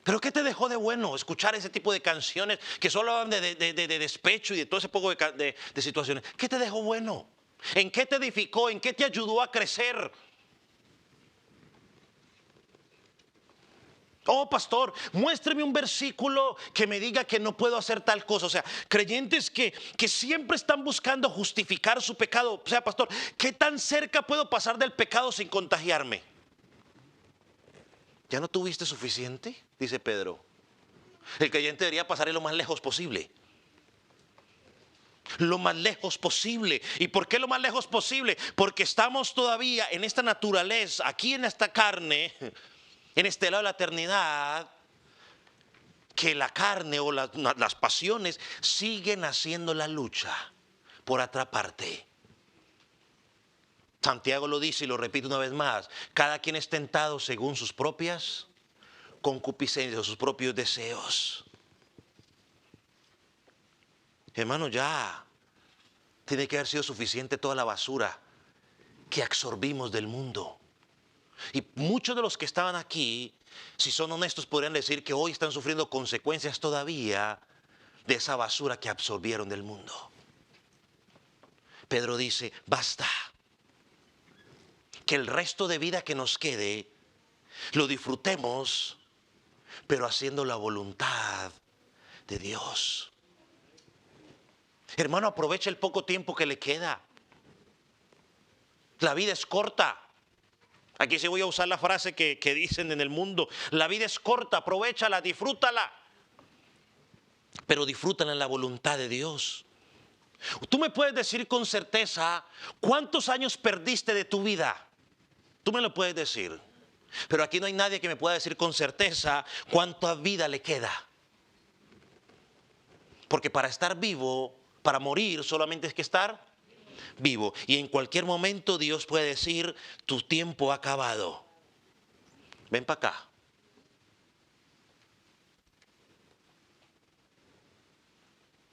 ¿Pero qué te dejó de bueno escuchar ese tipo de canciones que solo hablan de despecho y de todo ese poco de situaciones? ¿Qué te dejó bueno? ¿En qué te edificó? ¿En qué te ayudó a crecer? Oh, pastor, muéstreme un versículo que me diga que no puedo hacer tal cosa. O sea, creyentes que siempre están buscando justificar su pecado. O sea, pastor, ¿qué tan cerca puedo pasar del pecado sin contagiarme? ¿Ya no tuviste suficiente? Dice Pedro. El creyente debería pasar lo más lejos posible. Lo más lejos posible. ¿Y por qué lo más lejos posible? Porque estamos todavía en esta naturaleza, aquí en esta carne, en este lado de la eternidad, que la carne o las pasiones siguen haciendo la lucha por atraparte. Santiago lo dice y lo repito una vez más: cada quien es tentado según sus propias concupiscencias, sus propios deseos. Hermano, ya tiene que haber sido suficiente toda la basura que absorbimos del mundo. Y muchos de los que estaban aquí, si son honestos, podrían decir que hoy están sufriendo consecuencias todavía de esa basura que absorbieron del mundo. Pedro dice, basta. Que el resto de vida que nos quede lo disfrutemos, pero haciendo la voluntad de Dios. Hermano, aprovecha el poco tiempo que le queda. La vida es corta. Aquí sí voy a usar la frase que dicen en el mundo: la vida es corta, aprovéchala, disfrútala. Pero disfrútala en la voluntad de Dios. Tú me puedes decir con certeza cuántos años perdiste de tu vida. Tú me lo puedes decir. Pero aquí no hay nadie que me pueda decir con certeza cuánta vida le queda. Porque para estar vivo, para morir, solamente es que estar vivo. Y en cualquier momento Dios puede decir: tu tiempo ha acabado. ven para acá.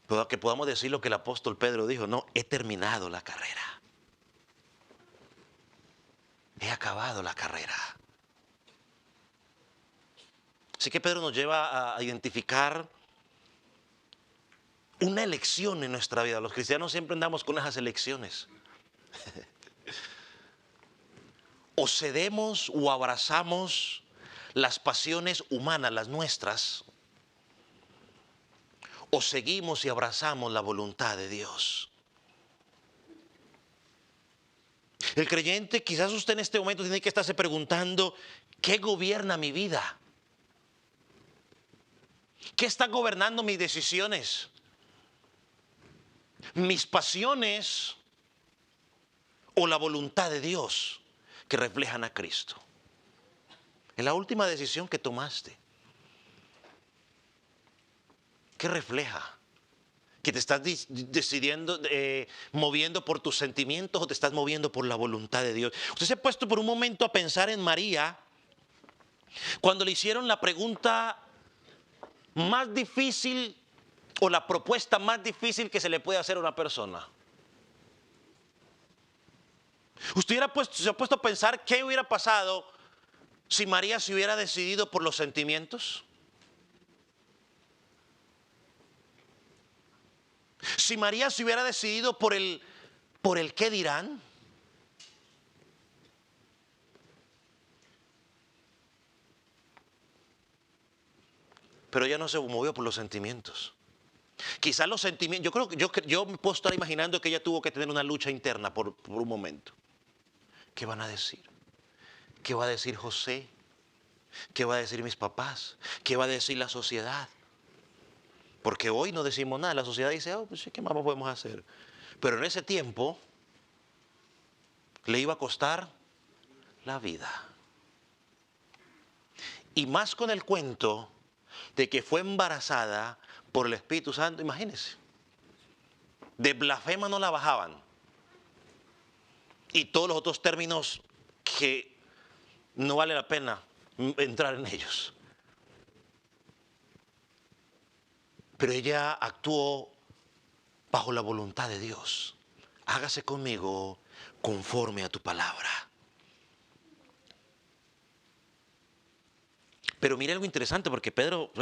Pero que podamos decir lo que el apóstol Pedro dijo, no, he terminado la carrera. He acabado la carrera. Así que Pedro nos lleva a identificar una elección en nuestra vida. Los cristianos siempre andamos con esas elecciones. O cedemos o abrazamos las pasiones humanas, las nuestras, o seguimos y abrazamos la voluntad de Dios. El creyente, quizás usted en este momento tiene que estarse preguntando, ¿qué gobierna mi vida? ¿Qué está gobernando mis decisiones? ¿Mis pasiones o la voluntad de Dios que reflejan a Cristo? En la última decisión que tomaste, ¿qué refleja? ¿Que te estás decidiendo, moviendo por tus sentimientos o te estás moviendo por la voluntad de Dios? Usted se ha puesto por un momento a pensar en María cuando le hicieron la pregunta más difícil o la propuesta más difícil que se le puede hacer a una persona. Usted se ha puesto a pensar qué hubiera pasado si María se hubiera decidido por los sentimientos. Si María se hubiera decidido por el qué dirán. Pero ella no se movió por los sentimientos. Quizás los sentimientos, yo me puedo estar imaginando que ella tuvo que tener una lucha interna por un momento. ¿Qué van a decir? ¿Qué va a decir José? ¿Qué va a decir mis papás? ¿Qué va a decir la sociedad? Porque hoy no decimos nada, la sociedad dice, oh, pues, ¿qué más podemos hacer? Pero en ese tiempo le iba a costar la vida. Y más con el cuento de que fue embarazada por el Espíritu Santo, imagínense. De blasfema no la bajaban. Y todos los otros términos que no vale la pena entrar en ellos. Pero ella actuó bajo la voluntad de Dios. Hágase conmigo conforme a tu palabra. Pero mire algo interesante, porque Pedro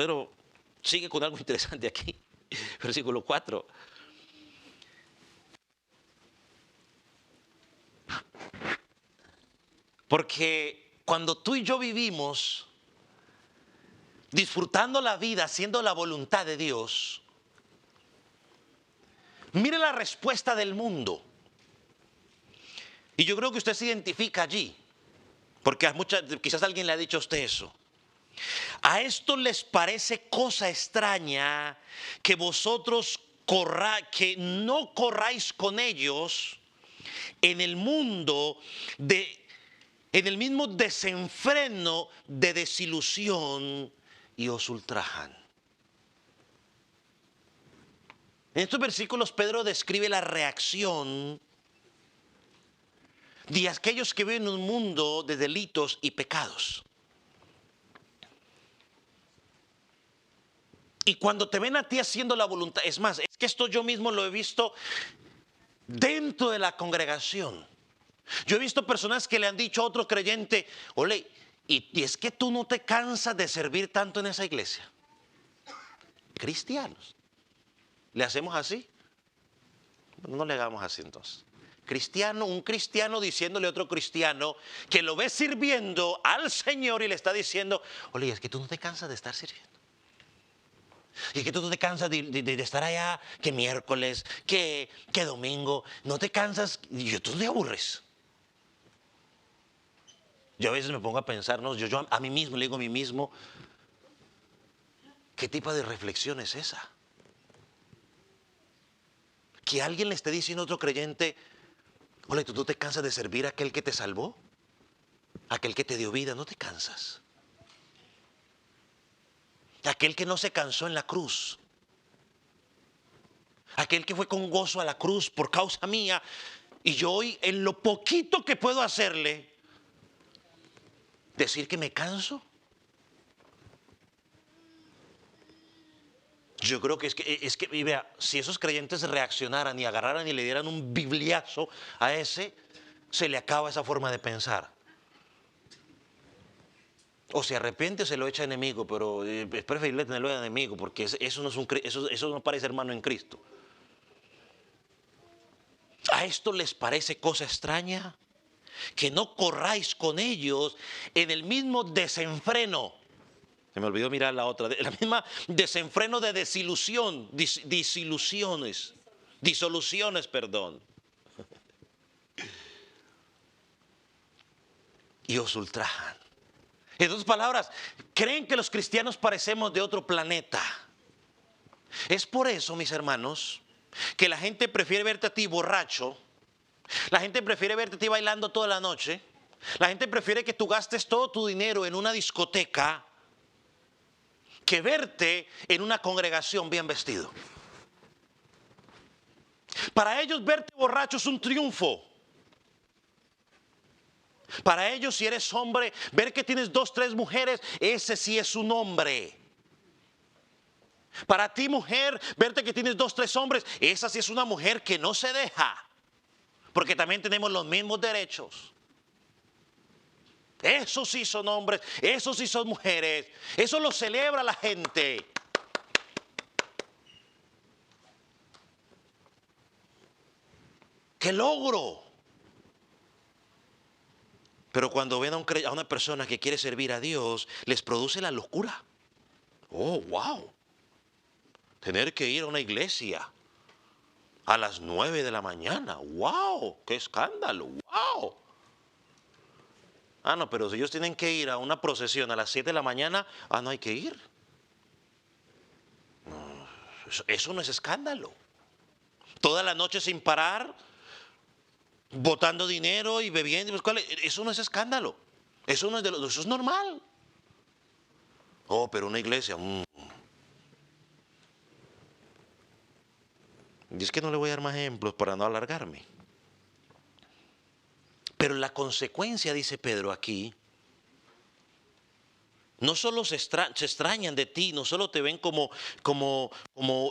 sigue con algo interesante aquí. Versículo 4. Porque cuando tú y yo vivimos disfrutando la vida, haciendo la voluntad de Dios, mire la respuesta del mundo. Y yo creo que usted se identifica allí, porque quizás alguien le ha dicho a usted eso. A esto les parece cosa extraña que vosotros que no corráis con ellos en el mundo en el mismo desenfreno de desilusión y os ultrajan. En estos versículos Pedro describe la reacción de aquellos que viven en un mundo de delitos y pecados. Y cuando te ven a ti haciendo la voluntad, es más, es que esto yo mismo lo he visto dentro de la congregación. Yo he visto personas que le han dicho a otro creyente, ole, y es que tú no te cansas de servir tanto en esa iglesia. Cristianos. ¿Le hacemos así? No le hagamos así entonces. Un cristiano diciéndole a otro cristiano que lo ve sirviendo al Señor y le está diciendo, ole, es que tú no te cansas de estar sirviendo. Y es que tú no te cansas de estar allá, que miércoles, que domingo, no te cansas, y tú te aburres. Yo a veces me pongo a pensar, ¿no? Yo a mí mismo le digo a mí mismo, ¿qué tipo de reflexión es esa? Que alguien le esté diciendo a otro creyente, oye, ¿tú no te cansas de servir a aquel que te salvó? Aquel que te dio vida, ¿no te cansas? Aquel que no se cansó en la cruz. Aquel que fue con gozo a la cruz por causa mía. Y yo hoy en lo poquito que puedo hacerle, ¿Decir que me canso? Yo creo que y vea, si esos creyentes reaccionaran y agarraran y le dieran un bibliazo a ese, se le acaba esa forma de pensar. O se arrepiente o se lo echa enemigo, pero es preferible tenerlo de enemigo, porque eso no, eso no parece hermano en Cristo. ¿A esto les parece cosa extraña? Que no corráis con ellos en el mismo desenfreno. Se me olvidó mirar la otra. La misma desenfreno de desilusión, disoluciones, perdón. Y os ultrajan. En otras palabras, creen que los cristianos parecemos de otro planeta. Es por eso, mis hermanos, que la gente prefiere verte a ti borracho. La gente prefiere verte a ti bailando toda la noche. La gente prefiere que tú gastes todo tu dinero en una discoteca que verte en una congregación bien vestido. Para ellos verte borracho es un triunfo. Para ellos, si eres hombre, ver que tienes 2, 3 mujeres, ese sí es un hombre. Para ti, mujer, verte que tienes 2, 3 hombres, esa sí es una mujer que no se deja. Porque también tenemos los mismos derechos. Esos sí son hombres, esos sí son mujeres. Eso lo celebra la gente. ¡Qué logro! Pero cuando ven a una persona que quiere servir a Dios, les produce la locura. Oh, wow. Tener que ir a una iglesia a las 9 de la mañana. Wow, qué escándalo. Wow. Ah, no, pero si ellos tienen que ir a una procesión a las 7 de la mañana, no hay que ir. No, eso no es escándalo. Toda la noche sin parar, botando dinero y bebiendo, eso no es escándalo. Eso no es eso es normal. Oh, pero una iglesia. Y es que no le voy a dar más ejemplos para no alargarme. Pero la consecuencia, dice Pedro aquí, no solo se extrañan de ti, no solo te ven como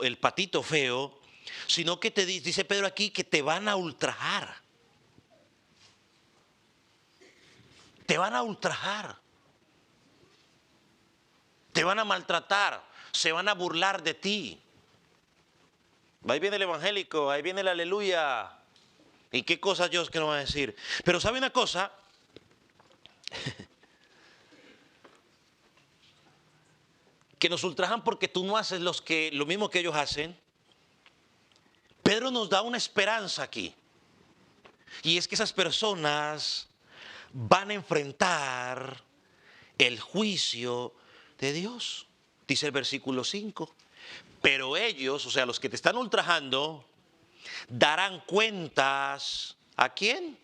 el patito feo, sino que dice Pedro aquí que te van a ultrajar. Te van a ultrajar. Te van a maltratar. Se van a burlar de ti. Ahí viene el evangélico, ahí viene el aleluya. ¿Y qué cosas Dios que no va a decir? Pero ¿sabe una cosa? Que nos ultrajan porque tú no haces lo mismo que ellos hacen. Pedro nos da una esperanza aquí. Y es que esas personas van a enfrentar el juicio de Dios. Dice el versículo 5. Pero ellos, o sea, los que te están ultrajando, darán cuentas. ¿A quién?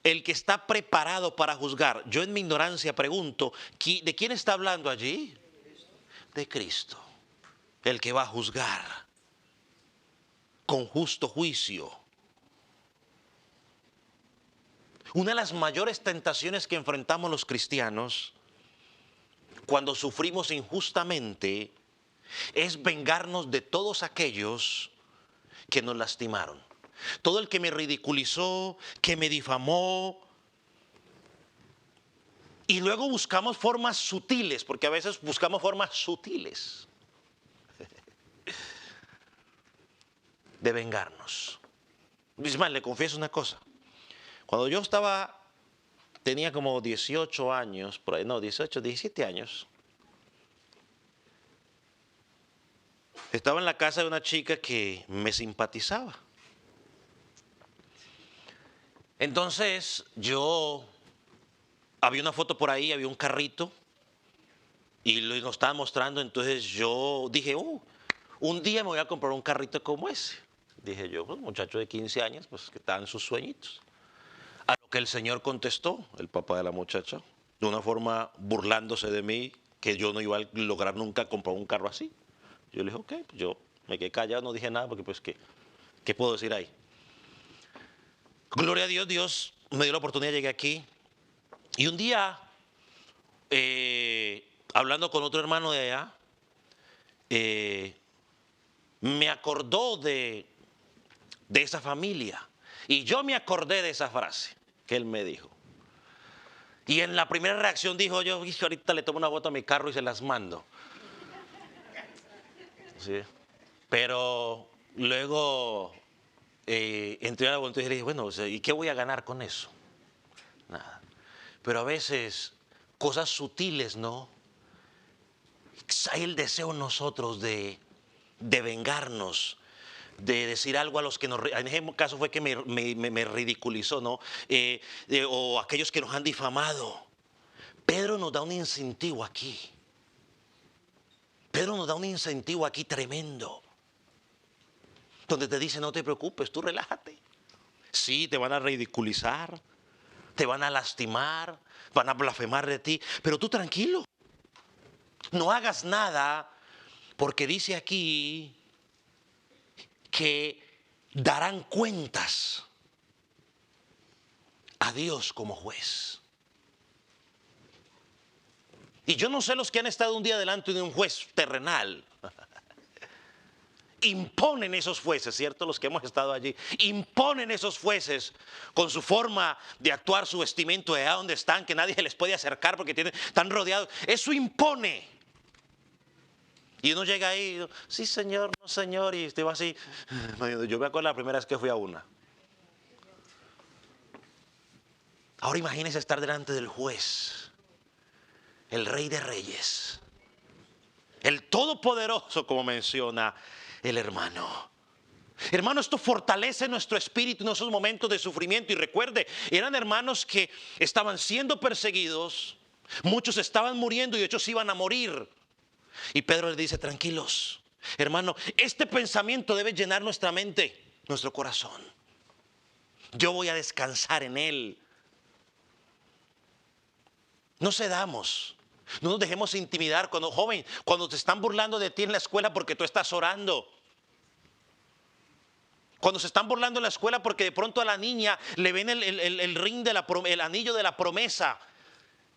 El que está preparado para juzgar. Yo en mi ignorancia pregunto, ¿de quién está hablando allí? De Cristo. El que va a juzgar con justo juicio. Una de las mayores tentaciones que enfrentamos los cristianos cuando sufrimos injustamente es vengarnos de todos aquellos que nos lastimaron. Todo el que me ridiculizó, que me difamó. Y luego buscamos formas sutiles, porque a veces buscamos formas sutiles de vengarnos. Es más, le confieso una cosa. Cuando yo tenía como 18 años, por ahí, no, 18, 17 años. Estaba en la casa de una chica que me simpatizaba. Entonces había una foto por ahí, había un carrito y nos estaba mostrando. Entonces yo dije, un día me voy a comprar un carrito como ese. Dije yo, pues muchacho de 15 años, pues que estaban sus sueñitos. A lo que el Señor contestó, el papá de la muchacha, de una forma burlándose de mí, que yo no iba a lograr nunca comprar un carro así. Yo le dije, ok, pues yo me quedé callado, no dije nada, porque pues, ¿qué puedo decir ahí? Gloria a Dios, Dios me dio la oportunidad, llegué aquí. Y un día, hablando con otro hermano de allá, me acordó de esa familia. Y yo me acordé de esa frase que él me dijo. Y en la primera reacción dijo yo, ahorita le tomo una foto a mi carro y se las mando. ¿Sí? Pero luego entré a la voluntad y dije, bueno, o sea, ¿y qué voy a ganar con eso? Nada. Pero a veces cosas sutiles, ¿no? Hay el deseo en nosotros de vengarnos, de decir algo a los que nos... En ese caso fue que me ridiculizó, ¿no? O aquellos que nos han difamado. Pedro nos da un incentivo aquí. Pedro nos da un incentivo aquí tremendo. Donde te dice, no te preocupes, tú relájate. Sí, te van a ridiculizar, te van a lastimar, van a blasfemar de ti, pero tú tranquilo. No hagas nada, porque dice aquí que darán cuentas a Dios como juez. Y yo no sé los que han estado un día delante de un juez terrenal. Imponen esos jueces, ¿cierto? Los que hemos estado allí, imponen esos jueces con su forma de actuar, su vestimento, de allá donde están, que nadie se les puede acercar porque están rodeados. Eso impone. Y uno llega ahí, sí señor, no señor, y usted va así. Yo me acuerdo la primera vez que fui a una. Ahora imagínese estar delante del juez, el Rey de Reyes, el Todopoderoso, como menciona el hermano. Hermano, esto fortalece nuestro espíritu en esos momentos de sufrimiento. Y recuerde, eran hermanos que estaban siendo perseguidos, muchos estaban muriendo y otros iban a morir. Y Pedro le dice, tranquilos, hermano, este pensamiento debe llenar nuestra mente, nuestro corazón. Yo voy a descansar en él. No cedamos, no nos dejemos intimidar cuando te están burlando de ti en la escuela porque tú estás orando. Cuando se están burlando en la escuela porque de pronto a la niña le ven el ring el anillo de la promesa.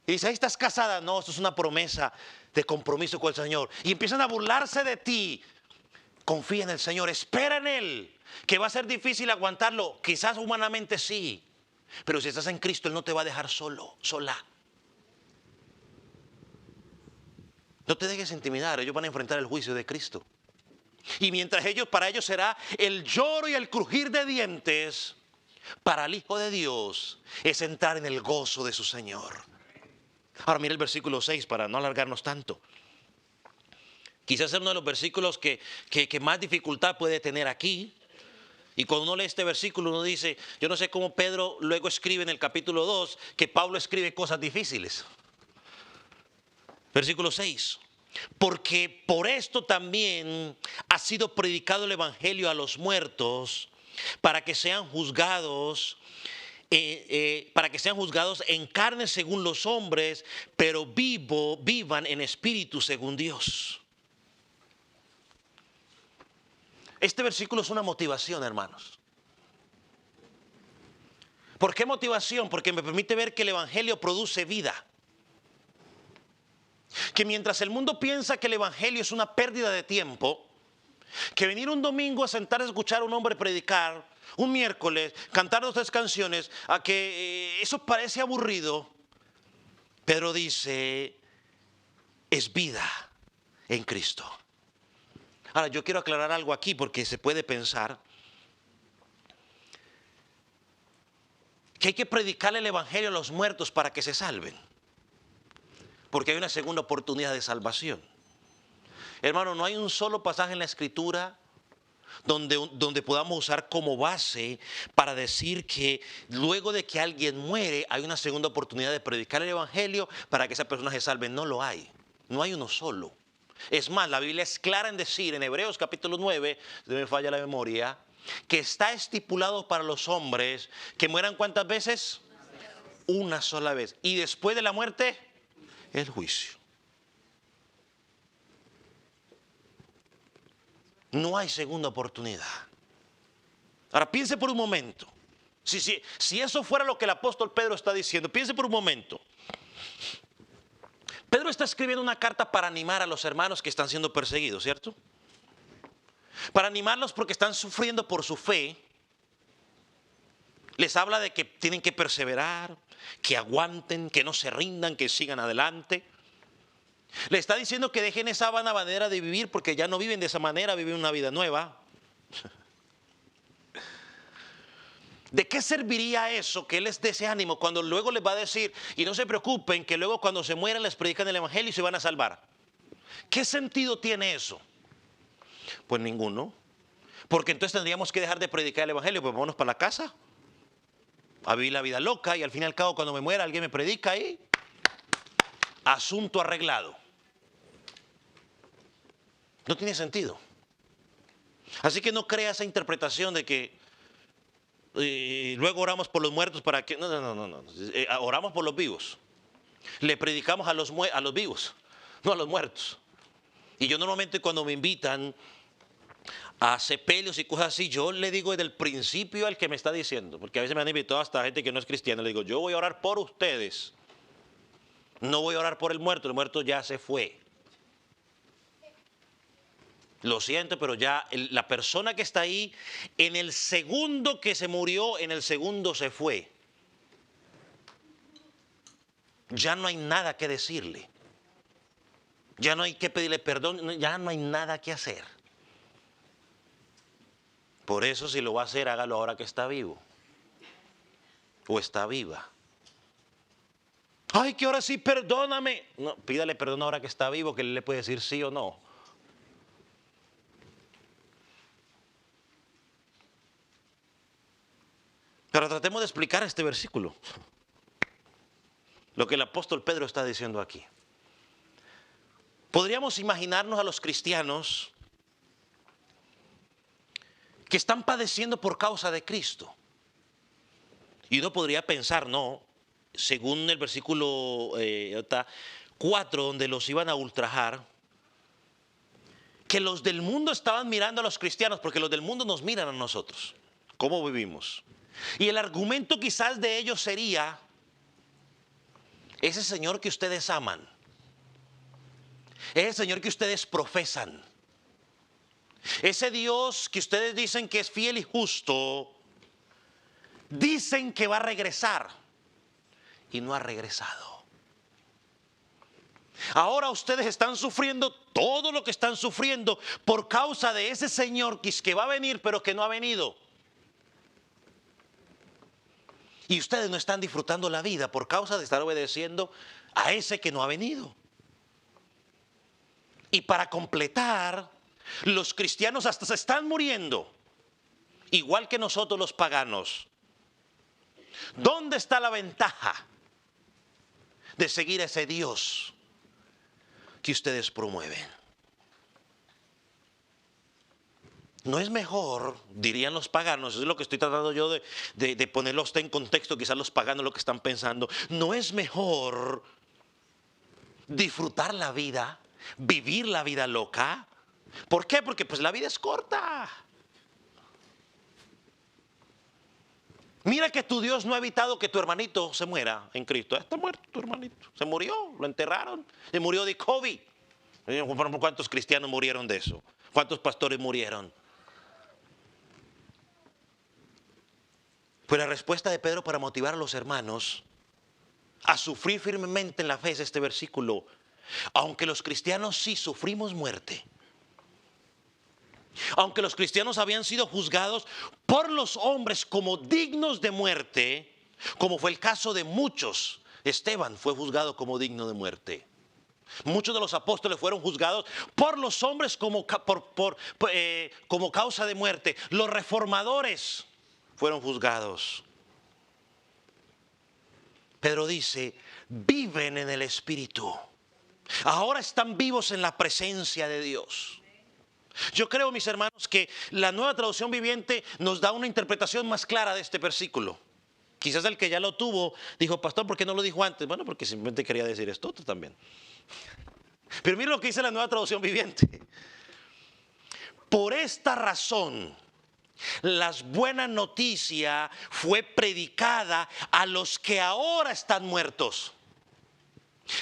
Y dice, ahí estás casada. No, esto es una promesa de compromiso con el Señor. Y empiezan a burlarse de ti. Confía en el Señor, espera en Él. Que va a ser difícil aguantarlo. Quizás humanamente sí. Pero si estás en Cristo, Él no te va a dejar solo, sola. No te dejes intimidar, ellos van a enfrentar el juicio de Cristo. Y mientras para ellos será el lloro y el crujir de dientes, para el Hijo de Dios es entrar en el gozo de su Señor. Ahora mira el versículo 6 para no alargarnos tanto. Quizás es uno de los versículos que más dificultad puede tener aquí. Y cuando uno lee este versículo uno dice, yo no sé cómo Pedro luego escribe en el capítulo 2 que Pablo escribe cosas difíciles. Versículo 6. Porque por esto también ha sido predicado el evangelio a los muertos, para que sean juzgados, en carne según los hombres, pero vivan en espíritu según Dios. Este versículo es una motivación, hermanos. ¿Por qué motivación? Porque me permite ver que el evangelio produce vida. Que mientras el mundo piensa que el evangelio es una pérdida de tiempo, que venir un domingo a sentar a escuchar a un hombre predicar, un miércoles, cantar 2 o 3 canciones, a que eso parece aburrido, Pedro dice, es vida en Cristo. Ahora, yo quiero aclarar algo aquí porque se puede pensar que hay que predicarle el evangelio a los muertos para que se salven. Porque hay una segunda oportunidad de salvación. Hermano, no hay un solo pasaje en la Escritura donde podamos usar como base para decir que luego de que alguien muere hay una segunda oportunidad de predicar el evangelio para que esa persona se salve. No lo hay. No hay uno solo. Es más, la Biblia es clara en decir en Hebreos capítulo 9, si no me falla la memoria, que está estipulado para los hombres que mueran ¿cuántas veces? Una sola vez. Y después de la muerte, el juicio. No hay segunda oportunidad. Ahora piense por un momento. Si eso fuera lo que el apóstol Pedro está diciendo, piense por un momento. Pedro está escribiendo una carta para animar a los hermanos que están siendo perseguidos, ¿cierto? Para animarlos porque están sufriendo por su fe. Les habla de que tienen que perseverar, que aguanten, que no se rindan, que sigan adelante. Le está diciendo que dejen esa vana manera de vivir porque ya no viven de esa manera, viven una vida nueva. ¿De qué serviría eso que él les dé ese ánimo cuando luego les va a decir, y no se preocupen, que luego cuando se mueran les predican el evangelio y se van a salvar? ¿Qué sentido tiene eso? Pues ninguno. Porque entonces tendríamos que dejar de predicar el evangelio, pues vámonos para la casa a vivir la vida loca y al fin y al cabo cuando me muera alguien me predica y asunto arreglado. No tiene sentido. Así que no crea esa interpretación de que luego oramos por los muertos para que... No. Oramos por los vivos. Le predicamos a los vivos, no a los muertos. Y yo normalmente cuando me invitan a sepelios y cosas así, yo le digo desde el principio al que me está diciendo, porque a veces me han invitado hasta gente que no es cristiana, le digo, yo voy a orar por ustedes. No voy a orar por el muerto ya se fue. Lo siento, pero ya la persona que está ahí, en el segundo que se murió, en el segundo se fue. Ya no hay nada que decirle. Ya no hay que pedirle perdón, ya no hay nada que hacer. Por eso si lo va a hacer, hágalo ahora que está vivo. O está viva. Ay, que ahora sí, perdóname. No, pídale perdón ahora que está vivo, que él le puede decir sí o no. Pero tratemos de explicar este versículo. Lo que el apóstol Pedro está diciendo aquí. Podríamos imaginarnos a los cristianos que están padeciendo por causa de Cristo. Y uno podría pensar, no, según el versículo 4, donde los iban a ultrajar, que los del mundo estaban mirando a los cristianos, porque los del mundo nos miran a nosotros, cómo vivimos. Y el argumento quizás de ellos sería, ese Señor que ustedes aman, ese Señor que ustedes profesan, ese Dios que ustedes dicen que es fiel y justo, dicen que va a regresar y no ha regresado. Ahora ustedes están sufriendo todo lo que están sufriendo por causa de ese Señor que va a venir pero que no ha venido. Y ustedes no están disfrutando la vida por causa de estar obedeciendo a ese que no ha venido. Y para completar, los cristianos hasta se están muriendo, igual que nosotros los paganos. ¿Dónde está la ventaja de seguir a ese Dios que ustedes promueven? ¿No es mejor, dirían los paganos, eso es lo que estoy tratando yo de ponerlo a usted en contexto, quizás los paganos lo que están pensando, no es mejor disfrutar la vida, vivir la vida loca? ¿Por qué? Porque pues la vida es corta. Mira que tu Dios no ha evitado que tu hermanito se muera en Cristo. Está muerto tu hermanito, se murió, lo enterraron, se murió de COVID. ¿Cuántos cristianos murieron de eso? ¿Cuántos pastores murieron? Pues la respuesta de Pedro para motivar a los hermanos a sufrir firmemente en la fe es este versículo. Aunque los cristianos sí sufrimos muerte, aunque los cristianos habían sido juzgados por los hombres como dignos de muerte, como fue el caso de muchos, Esteban fue juzgado como digno de muerte. Muchos de los apóstoles fueron juzgados por los hombres como causa de muerte. Los reformadores fueron juzgados. Pedro dice, viven en el Espíritu. Ahora están vivos en la presencia de Dios. Yo creo, mis hermanos, que la Nueva Traducción Viviente nos da una interpretación más clara de este versículo. Quizás el que ya lo tuvo dijo, pastor, ¿por qué no lo dijo antes? Bueno, porque simplemente quería decir esto otro también. Pero mire lo que dice la Nueva Traducción Viviente. Por esta razón, La buena noticia fue predicada a los que ahora están muertos.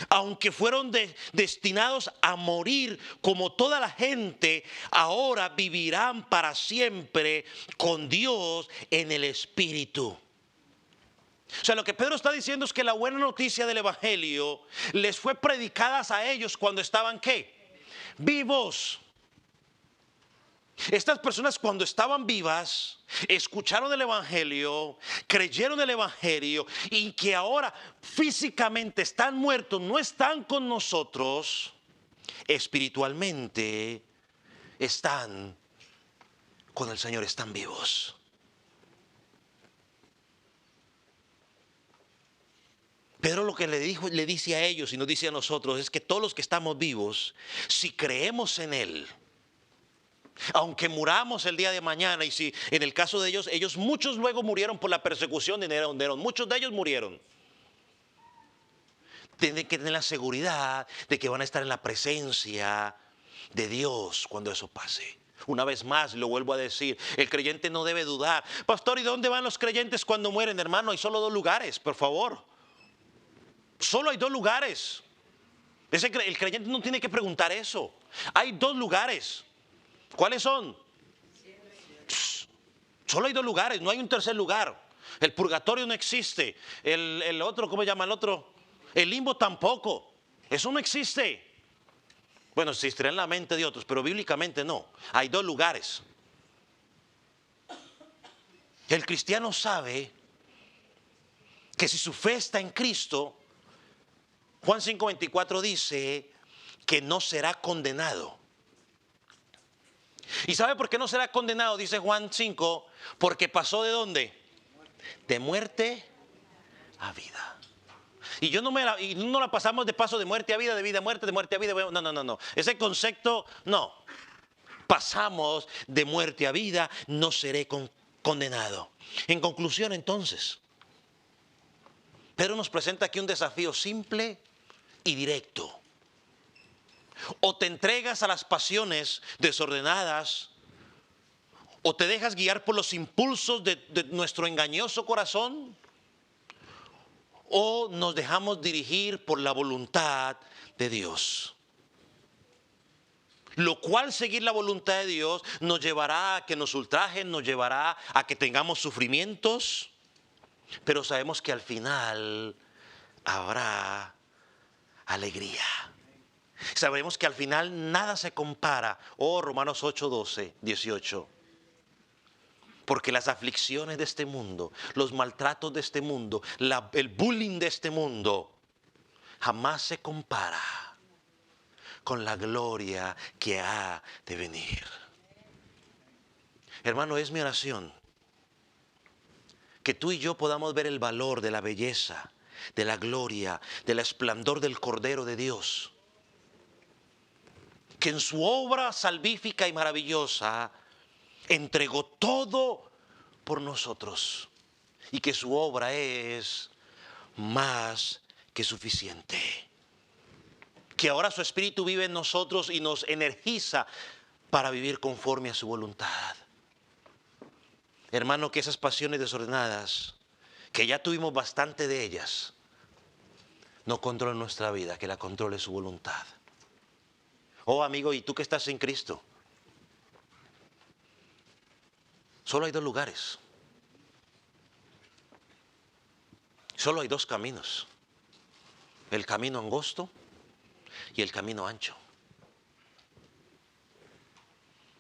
Aunque fueron destinados a morir como toda la gente, ahora vivirán para siempre con Dios en el Espíritu. O sea, lo que Pedro está diciendo es que la buena noticia del Evangelio les fue predicada a ellos cuando estaban ¿qué? Vivos. Estas personas cuando estaban vivas, escucharon el Evangelio, creyeron el Evangelio y que ahora físicamente están muertos, no están con nosotros, espiritualmente están con el Señor, están vivos. Pedro lo que le dice a ellos y nos dice a nosotros es que todos los que estamos vivos, si creemos en Él, aunque muramos el día de mañana, y si en el caso de ellos muchos luego murieron por la persecución de Nerón, muchos de ellos murieron. Tienen que tener la seguridad de que van a estar en la presencia de Dios cuando eso pase. Una vez más, lo vuelvo a decir, el creyente no debe dudar. Pastor, ¿y dónde van los creyentes cuando mueren, hermano? Hay solo 2 lugares, por favor. Solo hay 2 lugares. El creyente no tiene que preguntar eso. Hay 2 lugares. ¿Cuáles son? Solo hay 2 lugares, no hay un tercer lugar. El purgatorio no existe. El otro, ¿cómo se llama el otro? El limbo tampoco. Eso no existe. Bueno, existirá en la mente de otros, pero bíblicamente no. Hay 2 lugares. El cristiano sabe que si su fe está en Cristo, Juan 5:24 dice que no será condenado. ¿Y sabe por qué no será condenado? Dice Juan 5, porque pasó ¿de dónde? De muerte a vida. Y no la pasamos de paso de muerte a vida, de vida a muerte, de muerte a vida. No. Ese concepto, no. Pasamos de muerte a vida, no seré condenado. En conclusión, entonces, Pedro nos presenta aquí un desafío simple y directo. O te entregas a las pasiones desordenadas, o te dejas guiar por los impulsos de nuestro engañoso corazón, o nos dejamos dirigir por la voluntad de Dios. Lo cual seguir la voluntad de Dios nos llevará a que nos ultrajen, nos llevará a que tengamos sufrimientos, pero sabemos que al final habrá alegría. Sabemos que al final nada se compara. Romanos 8, 12, 18. Porque las aflicciones de este mundo, los maltratos de este mundo, el bullying de este mundo, jamás se compara con la gloria que ha de venir. Hermano, es mi oración que tú y yo podamos ver el valor de la belleza, de la gloria, del esplendor del Cordero de Dios, que en su obra salvífica y maravillosa entregó todo por nosotros y que su obra es más que suficiente. Que ahora su Espíritu vive en nosotros y nos energiza para vivir conforme a su voluntad. Hermano, que esas pasiones desordenadas, que ya tuvimos bastante de ellas, no controlen nuestra vida, que la controle su voluntad. Oh amigo, ¿y tú que estás en Cristo? Solo hay 2 lugares. Solo hay 2 caminos. El camino angosto y el camino ancho.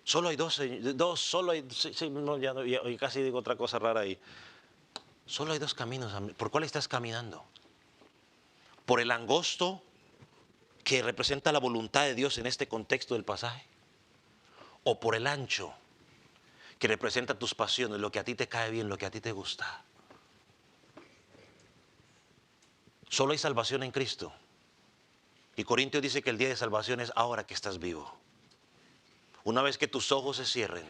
Solo hay dos, solo hay, hoy casi digo otra cosa rara ahí. Solo hay 2 caminos. ¿Por cuál estás caminando? ¿Por el angosto, que representa la voluntad de Dios en este contexto del pasaje? ¿O por el ancho, que representa tus pasiones, lo que a ti te cae bien, lo que a ti te gusta? Solo hay salvación en Cristo. Y Corintios dice que el día de salvación es ahora que estás vivo. Una vez que tus ojos se cierren,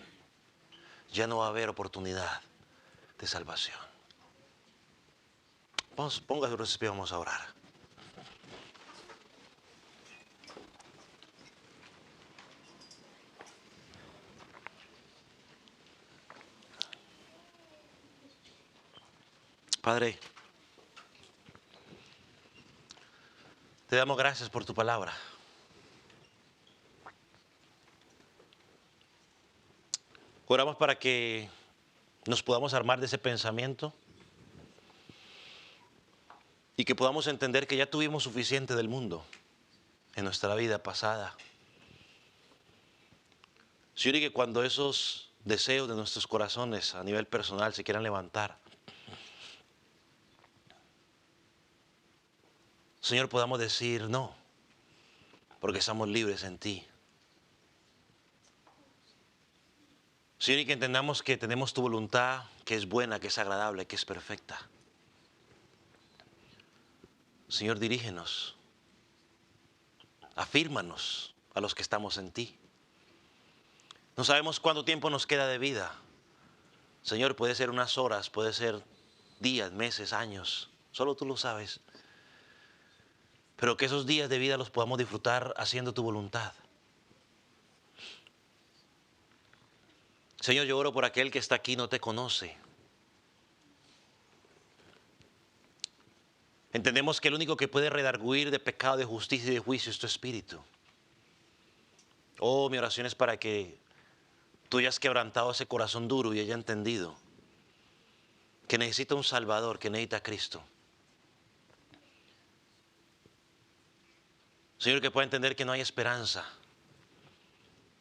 ya no va a haber oportunidad de salvación. Póngase los pies, vamos a orar. Padre, te damos gracias por tu palabra. Oramos para que nos podamos armar de ese pensamiento y que podamos entender que ya tuvimos suficiente del mundo en nuestra vida pasada. Señor, y que cuando esos deseos de nuestros corazones a nivel personal se quieran levantar, Señor, podamos decir no, porque estamos libres en ti. Señor, y que entendamos que tenemos tu voluntad, que es buena, que es agradable, que es perfecta. Señor, dirígenos, afírmanos a los que estamos en ti. No sabemos cuánto tiempo nos queda de vida. Señor, puede ser unas horas, puede ser días, meses, años, solo tú lo sabes. Pero que esos días de vida los podamos disfrutar haciendo tu voluntad. Señor, yo oro por aquel que está aquí y no te conoce. Entendemos que el único que puede redarguir de pecado, de justicia y de juicio es tu Espíritu. Oh, mi oración es para que tú hayas quebrantado ese corazón duro y haya entendido que necesita un Salvador, que necesita a Cristo. Señor, que pueda entender que no hay esperanza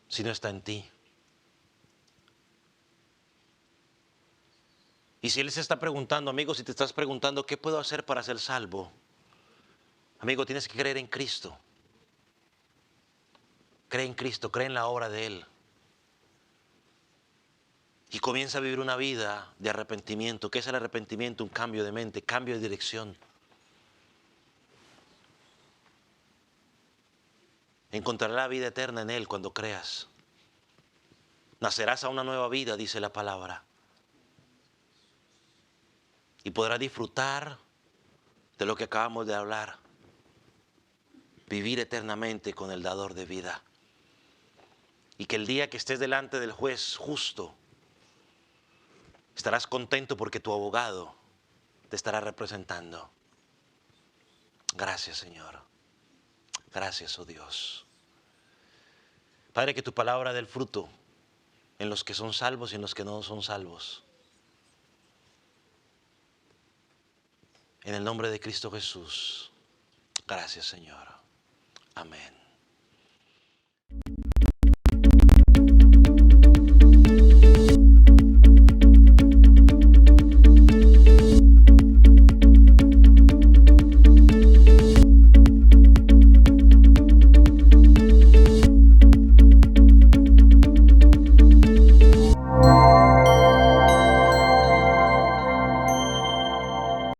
si no está en ti. Y si Él se está preguntando, amigo, si te estás preguntando, ¿qué puedo hacer para ser salvo? Amigo, tienes que creer en Cristo. Cree en Cristo, cree en la obra de Él. Y comienza a vivir una vida de arrepentimiento. ¿Qué es el arrepentimiento? Un cambio de mente, cambio de dirección. Encontrarás la vida eterna en Él cuando creas. Nacerás a una nueva vida, dice la palabra. Y podrás disfrutar de lo que acabamos de hablar. Vivir eternamente con el dador de vida. Y que el día que estés delante del juez justo, estarás contento porque tu abogado te estará representando. Gracias, Señor. Gracias, oh Dios. Padre, que tu palabra dé el fruto en los que son salvos y en los que no son salvos. En el nombre de Cristo Jesús. Gracias, Señor. Amén.